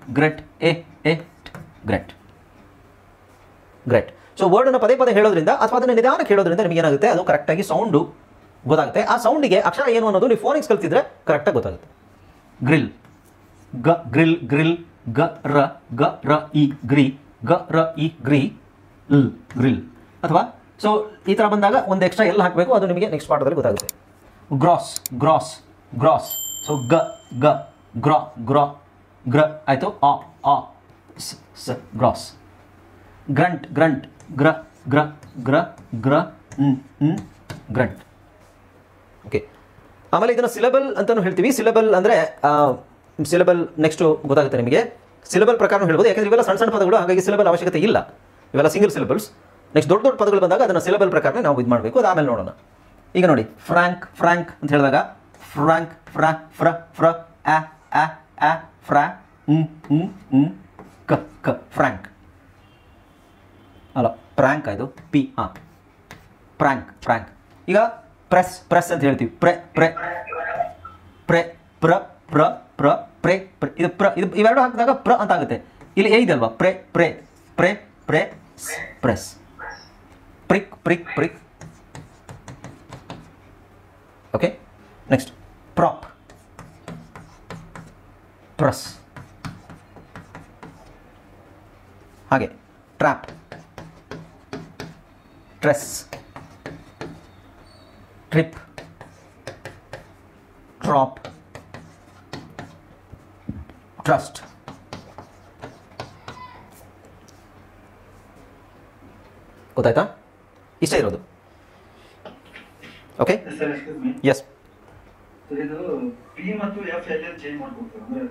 A: ಗ್ರೆಟ್ ಗ್ರೆಟ್. ಸೊ ವರ್ಡನ್ನು ಪದೇ ಹೇಳೋದ್ರಿಂದ ಅಥವಾ ಅದನ್ನು ನಿಧಾನಕ್ಕೆ ಹೇಳೋದ್ರಿಂದ ನಿಮಗೆ ಏನಾಗುತ್ತೆ, ಅದು ಕರೆಕ್ಟಾಗಿ ಸೌಂಡು ಗೊತ್ತಾಗುತ್ತೆ. ಆ ಸೌಂಡಿಗೆ ಅಕ್ಷರ ಏನು ಅನ್ನೋದು ನೀವು ಫೋನಿಕ್ಸ್ ಕಲ್ತಿದ್ರೆ ಕರೆಕ್ಟಾಗಿ ಗೊತ್ತಾಗುತ್ತೆ. ಗ್ರಿಲ್ ಗ ರ ಇ ಗ್ರಿಲ್. ಅಥವಾ ಸೊ ಈ ಥರ ಬಂದಾಗ ಒಂದು ಎಕ್ಸ್ಟ್ರಾ ಎಲ್ಲ ಹಾಕಬೇಕು, ಅದು ನಿಮಗೆ ನೆಕ್ಸ್ಟ್ ಪಾಠದಲ್ಲಿ ಗೊತ್ತಾಗುತ್ತೆ. ಗ್ರಾಸ್. ಸೊ ಗ್ರ ಆಯಿತು. ಗ್ರಾಸ್. ಗ್ರಂಟ್ ಗ್ರಂಟ್. ಓಕೆ, ಆಮೇಲೆ ಇದನ್ನು ಸಿಲೆಬಲ್ ಅಂತಲೂ ಹೇಳ್ತೀವಿ. ಸಿಲೆಬಲ್ ಅಂದರೆ ಸಿಲೆಬಲ್ ನೆಕ್ಸ್ಟು ಗೊತ್ತಾಗುತ್ತೆ ನಿಮಗೆ. ಸಿಲೆಬಲ್ ಪ್ರಕಾರ ಹೇಳ್ಬೋದು, ಯಾಕಂದರೆ ಇವೆಲ್ಲ ಸಣ್ಣ ಪದಗಳು, ಹಾಗಾಗಿ ಸಿಲೆಬಲ್ ಅವಶ್ಯಕತೆ ಇಲ್ಲ. ಇವೆಲ್ಲ ಸಿಂಗಲ್ ಸಿಲೆಬಲ್ಸ್. ನೆಕ್ಸ್ಟ್ ದೊಡ್ಡ ಪದಗಳು ಬಂದಾಗ ಅದನ್ನು ಸಿಲೆಬಲ್ ಪ್ರಕಾರ ನಾವು ಇದು ಮಾಡಬೇಕು. ಅದು ಆಮೇಲೆ ನೋಡೋಣ. ಈಗ ನೋಡಿ, ಫ್ರ್ಯಾಂಕ್ ಅಂತ ಹೇಳಿದಾಗ ಫ್ರ್ಯಾಂಕ್ ಫ್ರ್ಯಾಂಕ್ ಅಲ್ಲ, ಪ್ರ್ಯಾಂಕ್ ಆಯಿತು. ಫ್ರ್ಯಾಂಕ್. ಈಗ ಪ್ರೆಸ್ ಅಂತ ಹೇಳ್ತೀವಿ. ಇದು ಇವೆರಡು ಹಾಕಿದಾಗ ಪ್ರ ಅಂತ ಆಗುತ್ತೆ. ಇಲ್ಲಿ ಇದೆ ಅಲ್ವಾ, press. Prick next prop, press, ಹಾಗೆ trap, tress, trip, trop, trust. ಗೊತ್ತಾಯ್ತಾ? ಇಷ್ಟೇ ಇರೋದು. Okay, S.
B: ಇದು ಪಿ ಮತ್ತು ಎಫ್ ಎಲ್ ಚೇಂಜ್ ಮಾಡ್ಬೇಕು ಅಂದ್ರೆ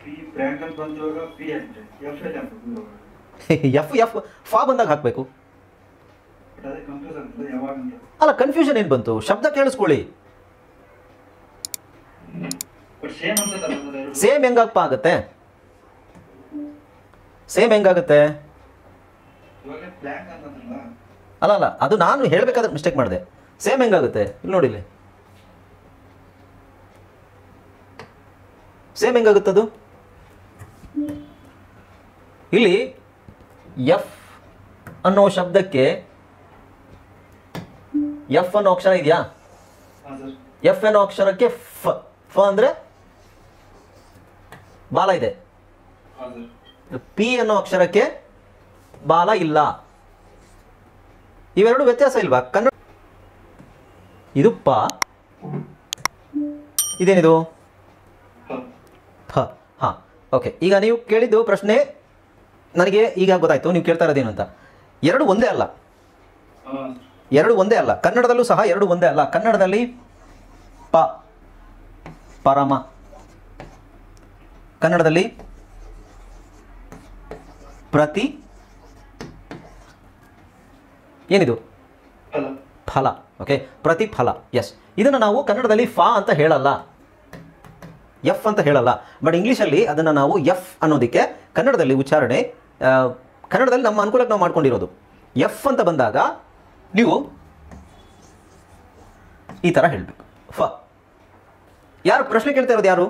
B: ಪಿ ಬ್ರ್ಯಾಂಕ್ ಅಂತ ಬಂದಾಗ ಪಿ ಹಾಕ್ತಾರೆ, ಎಫ್ ಎಲ್ ಹಾಕ್ಬೇಕು.
A: ಎಫ್ ಫಾ ಬಂದಾಗ ಹಾಕಬೇಕು.
B: ಅದೇ ಕನ್ಫ್ಯೂಸ್ ಆಗ್ತದೆ ಯಾವಾಗ ಅಂತ.
A: ಅಲ್ಲ, ಕನ್ಫ್ಯೂಷನ್ ಏನು ಬಂತು? ಶಬ್ದ ಕೇಳಿಸ್ಕೊಳ್ಳಿ.
B: But same ಅನ್ಸುತ್ತಲ್ಲ.
A: ಸೇಮ್ ಹೆಂಗಪ್ಪ ಆಗುತ್ತೆ? ಸೇಮ್ ಹೆಂಗಾಗುತ್ತೆ?
B: ಇವಾಗ ಬ್ಲ್ಯಾಂಕ್ ಅಂತಂದ್ರಲ್ಲ.
A: ಅಲ್ಲ, ಅದು ನಾನು ಹೇಳಬೇಕಾದ್ರೆ ಮಿಸ್ಟೇಕ್ ಮಾಡಿದೆ. ಸೇಮ್ ಹೆಂಗಾಗುತ್ತೆ? ಇಲ್ಲಿ ನೋಡಿಲ್ಲಿ, ಸೇಮ್ ಹೆಂಗಾಗುತ್ತದು? ಇಲ್ಲಿ ಎಫ್ ಅನ್ನೋ ಶಬ್ದಕ್ಕೆ ಎಫ್ ಅನ್ನೋ ಅಕ್ಷರ ಇದೆಯಾ? ಎಫ್ ಅನ್ನೋ ಅಕ್ಷರಕ್ಕೆ ಫ ಅಂದ್ರೆ ಬಾಲ ಇದೆ. ಪಿ ಅನ್ನೋ ಅಕ್ಷರಕ್ಕೆ ಬಾಲ ಇಲ್ಲ. ಇವೆರಡು ವ್ಯತ್ಯಾಸ ಇಲ್ವಾ? ಕನ್ನಡ ಇದು ಪ, ಇದೇನಿದು ಹ. ಹಾ, ಓಕೆ. ಈಗ ನೀವು ಕೇಳಿದ್ದು ಪ್ರಶ್ನೆ ನನಗೆ ಈಗ ಗೊತ್ತಾಯ್ತು. ನೀವು ಕೇಳ್ತಾ ಇರೋದೇನು ಅಂತ. ಎರಡು ಒಂದೇ ಅಲ್ಲ, ಎರಡು ಒಂದೇ ಅಲ್ಲ. ಕನ್ನಡದಲ್ಲೂ ಸಹ ಎರಡು ಒಂದೇ ಅಲ್ಲ. ಕನ್ನಡದಲ್ಲಿ ಪ ಪರಮ, ಕನ್ನಡದಲ್ಲಿ ಪ್ರತಿ, ಏನಿದು ಫಲ. ಓಕೆ, ಪ್ರತಿಫಲ. ಎಸ್, ಇದನ್ನು ನಾವು ಕನ್ನಡದಲ್ಲಿ ಫಾ ಅಂತ ಹೇಳಲ್ಲ, ಎಫ್ ಅಂತ ಹೇಳಲ್ಲ. ಬಟ್ ಇಂಗ್ಲೀಷಲ್ಲಿ ಅದನ್ನು ನಾವು ಎಫ್ ಅನ್ನೋದಕ್ಕೆ ಕನ್ನಡದಲ್ಲಿ ಉಚ್ಚಾರಣೆ, ಕನ್ನಡದಲ್ಲಿ ನಮ್ಮ ಅನುಕೂಲಕ್ಕೆ ನಾವು ಮಾಡ್ಕೊಂಡಿರೋದು. ಎಫ್ ಅಂತ ಬಂದಾಗ ನೀವು ಈ ಥರ ಹೇಳಬೇಕು, ಫ. ಯಾರು ಪ್ರಶ್ನೆ ಕೇಳ್ತಾ ಇರೋದು? ಯಾರು?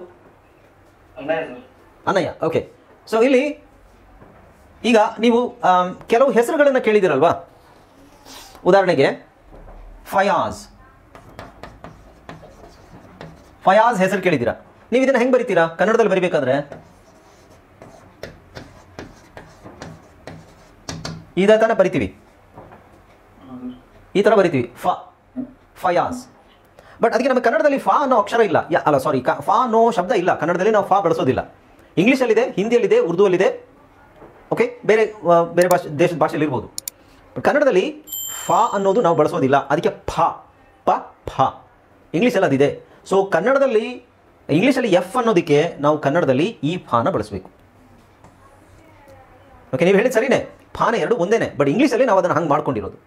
A: ಅನಯ್ಯ. ಓಕೆ, ಸೊ ಇಲ್ಲಿ ಈಗ ನೀವು ಕೆಲವು ಹೆಸರುಗಳನ್ನು ಕೇಳಿದಿರಲ್ವಾ? ಉದಾಹರಣೆಗೆ ಫಯಾಜ್, ಫಯಾಜ್ ಹೆಸರು ಕೇಳಿದ್ದೀರಾ? ನೀವು ಇದನ್ನು ಹೆಂಗೆ ಬರಿತೀರಾ ಕನ್ನಡದಲ್ಲಿ ಬರಿಬೇಕಾದ್ರೆ? ಇದೇ ಥರ ಬರಿತೀವಿ, ಈ ಥರ ಬರಿತೀವಿ, ಫಯಾಜ್. ಬಟ್ ಅದಕ್ಕೆ ನಮಗೆ ಕನ್ನಡದಲ್ಲಿ ಫಾ ಅನ್ನೋ ಅಕ್ಷರ ಇಲ್ಲ. ಅಲ್ಲ, ಸಾರಿ, ಫಾ ಅನ್ನೋ ಶಬ್ದ ಇಲ್ಲ ಕನ್ನಡದಲ್ಲಿ. ನಾವು ಫಾ ಬಳಸೋದಿಲ್ಲ. ಇಂಗ್ಲೀಷಲ್ಲಿದೆ, ಹಿಂದಿಯಲ್ಲಿದೆ, ಉರ್ದುವಲ್ಲಿದೆ. ಓಕೆ, ಬೇರೆ ಬೇರೆ ಭಾಷೆ, ದೇಶದ ಭಾಷೆಯಲ್ಲಿ ಇರ್ಬೋದು. ಬಟ್ ಕನ್ನಡದಲ್ಲಿ ಫಾ ಅನ್ನೋದು ನಾವು ಬಳಸೋದಿಲ್ಲ. ಅದಕ್ಕೆ ಫ, ಪ, ಫ. ಇಂಗ್ಲೀಷಲ್ಲಿ ಅದಿದೆ. ಸೊ ಕನ್ನಡದಲ್ಲಿ, ಇಂಗ್ಲೀಷಲ್ಲಿ ಎಫ್ ಅನ್ನೋದಕ್ಕೆ ನಾವು ಕನ್ನಡದಲ್ಲಿ ಈ ಫಾನ ಬಳಸಬೇಕು. ಓಕೆ, ನೀವು ಹೇಳಿದ ಸರಿನೇ, ಫಾನ ಎರಡು ಒಂದೇನೆ. ಬಟ್ ಇಂಗ್ಲೀಷಲ್ಲಿ ನಾವು ಅದನ್ನು ಹಂಗೆ ಮಾಡ್ಕೊಂಡಿರೋದು.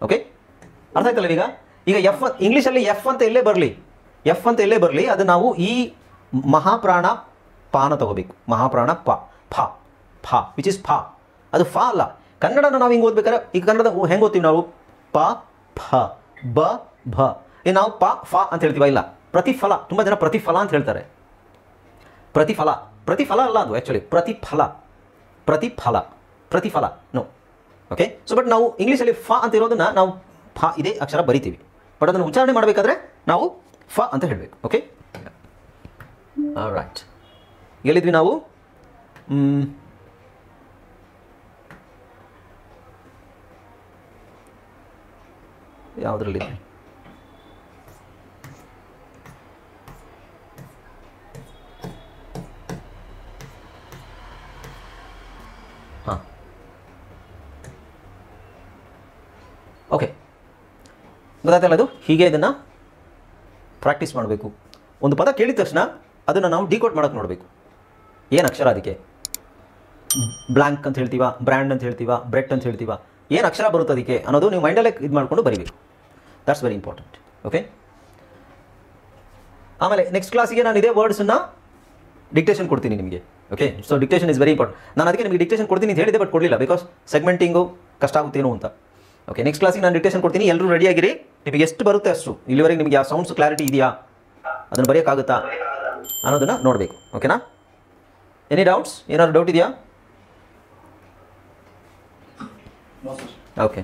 A: ಓಕೆ, ಅರ್ಥ ಆಯ್ತಲ್ಲ? ಈಗ ಎಫ್ ಇಂಗ್ಲೀಷಲ್ಲಿ ಎಫ್ ಅಂತ ಎಲ್ಲೇ ಬರಲಿ, ಎಫ್ ಅಂತ ಎಲ್ಲೇ ಬರಲಿ, ಅದು ನಾವು ಈ ಮಹಾಪ್ರಾಣ ಪಾನ ತಗೋಬೇಕು. ಮಹಾಪ್ರಾಣ ಪ, ಫ, ಫ, ವಿಚ್ ಇಸ್ ಫ. ಅದು ಫ ಅಲ್ಲ. ಕನ್ನಡನ ನಾವು ಹಿಂಗೆ ಓದ್ಬೇಕಾದ್ರೆ, ಈಗ ಕನ್ನಡದ ಹೆಂಗೆ ಓದ್ತೀವಿ ನಾವು? ಪ, ಫ, ಬ, ಭ. ಈಗ ನಾವು ಪ, ಫ ಅಂತ ಹೇಳ್ತೀವ? ಇಲ್ಲ, ಪ್ರತಿಫಲ. ತುಂಬ ಜನ ಪ್ರತಿಫಲ ಅಂತ ಹೇಳ್ತಾರೆ. ಪ್ರತಿಫಲ, ಪ್ರತಿಫಲ ಅಲ್ಲ ಅದು ಆ್ಯಕ್ಚುಲಿ, ಪ್ರತಿಫಲ, ಪ್ರತಿಫಲ, ಪ್ರತಿಫಲ. ನೋ. ಓಕೆ, ಸೊ ಬಟ್ ನಾವು ಇಂಗ್ಲೀಷಲ್ಲಿ ಫ ಅಂತ ಇರೋದನ್ನ ನಾವು ಫ ಇದೇ ಅಕ್ಷರ ಬರಿತೀವಿ. ಬಟ್ ಅದನ್ನು ಉಚ್ಚಾರಣೆ ಮಾಡಬೇಕಾದ್ರೆ ನಾವು ಫ ಅಂತ ಹೇಳಬೇಕು. Okay, right. ಎಲ್ಲಿದ್ವಿ ನಾವು? ಯಾವುದರಲ್ಲಿ? ಹಾಂ, ಓಕೆ, ಗೊತ್ತಾಯ್ತಲ್ಲ? ಅದು ಹೀಗೆ ಇದನ್ನು ಪ್ರಾಕ್ಟೀಸ್ ಮಾಡಬೇಕು. ಒಂದು ಪದ ಕೇಳಿದ ತಕ್ಷಣ ಅದನ್ನು ನಾವು ಡಿಕೋಡ್ ಮಾಡೋಕ್ಕೆ ನೋಡಬೇಕು. ಏನು ಅಕ್ಷರ ಅದಕ್ಕೆ? ಬ್ಲ್ಯಾಂಕ್ ಅಂತ ಹೇಳ್ತೀವ, ಬ್ರ್ಯಾಂಡ್ ಅಂತ ಹೇಳ್ತೀವ, ಬ್ರೆಡ್ ಅಂತ ಹೇಳ್ತೀವ, ಏನು ಅಕ್ಷರ ಬರುತ್ತೆ ಅದಕ್ಕೆ ಅನ್ನೋದು ನೀವು ಮೈಂಡಲ್ಲೇ ಇದು ಮಾಡಿಕೊಂಡು ಬರೀಬೇಕು. That's very important. ಓಕೆ, ಆಮೇಲೆ ನೆಕ್ಸ್ಟ್ ಕ್ಲಾಸಿಗೆ ನಾನು ಇದೇ ವರ್ಡ್ಸನ್ನು ಡಿಕ್ಟೇಷನ್ ಕೊಡ್ತೀನಿ ನಿಮಗೆ. Okay, so dictation is very important. ನಾನು ಅದಕ್ಕೆ ನಿಮಗೆ ಡಿಕ್ಟೇಷನ್ ಕೊಡ್ತೀನಿ ಅಂತ ಹೇಳಿದೆ, ಬಟ್ ಕೊಡಲಿಲ್ಲ, ಬಿಕಾಸ್ ಸೆಗ್ಮೆಂಟಿಂಗು ಕಷ್ಟ ಆಗುತ್ತೇನೋ ಅಂತ. ಓಕೆ, ನೆಕ್ಸ್ಟ್ ಕ್ಲಾಸಿಗೆ ನಾನು ಡಿಕ್ಟೇಷನ್ ಕೊಡ್ತೀನಿ. ಎಲ್ಲರೂ ರೆಡಿಯಾಗಿರಿ. ನಿಮಗೆ ಎಷ್ಟು ಬರುತ್ತೆ ಅಷ್ಟು. ಇಲ್ಲಿವರೆಗೆ ನಿಮಗೆ ಯಾವ ಸೌಂಡ್ಸ್ ಕ್ಲಾರಿಟಿ ಇದೆಯಾ, ಅದನ್ನು ಬರೆಯೋಕ್ಕಾಗುತ್ತಾ ಅನ್ನೋದನ್ನು ನೋಡಬೇಕು. ಓಕೆನಾ? Any doubts? ಏನಾದರೂ ಡೌಟ್ ಇದೆಯಾ? ಓಕೆ.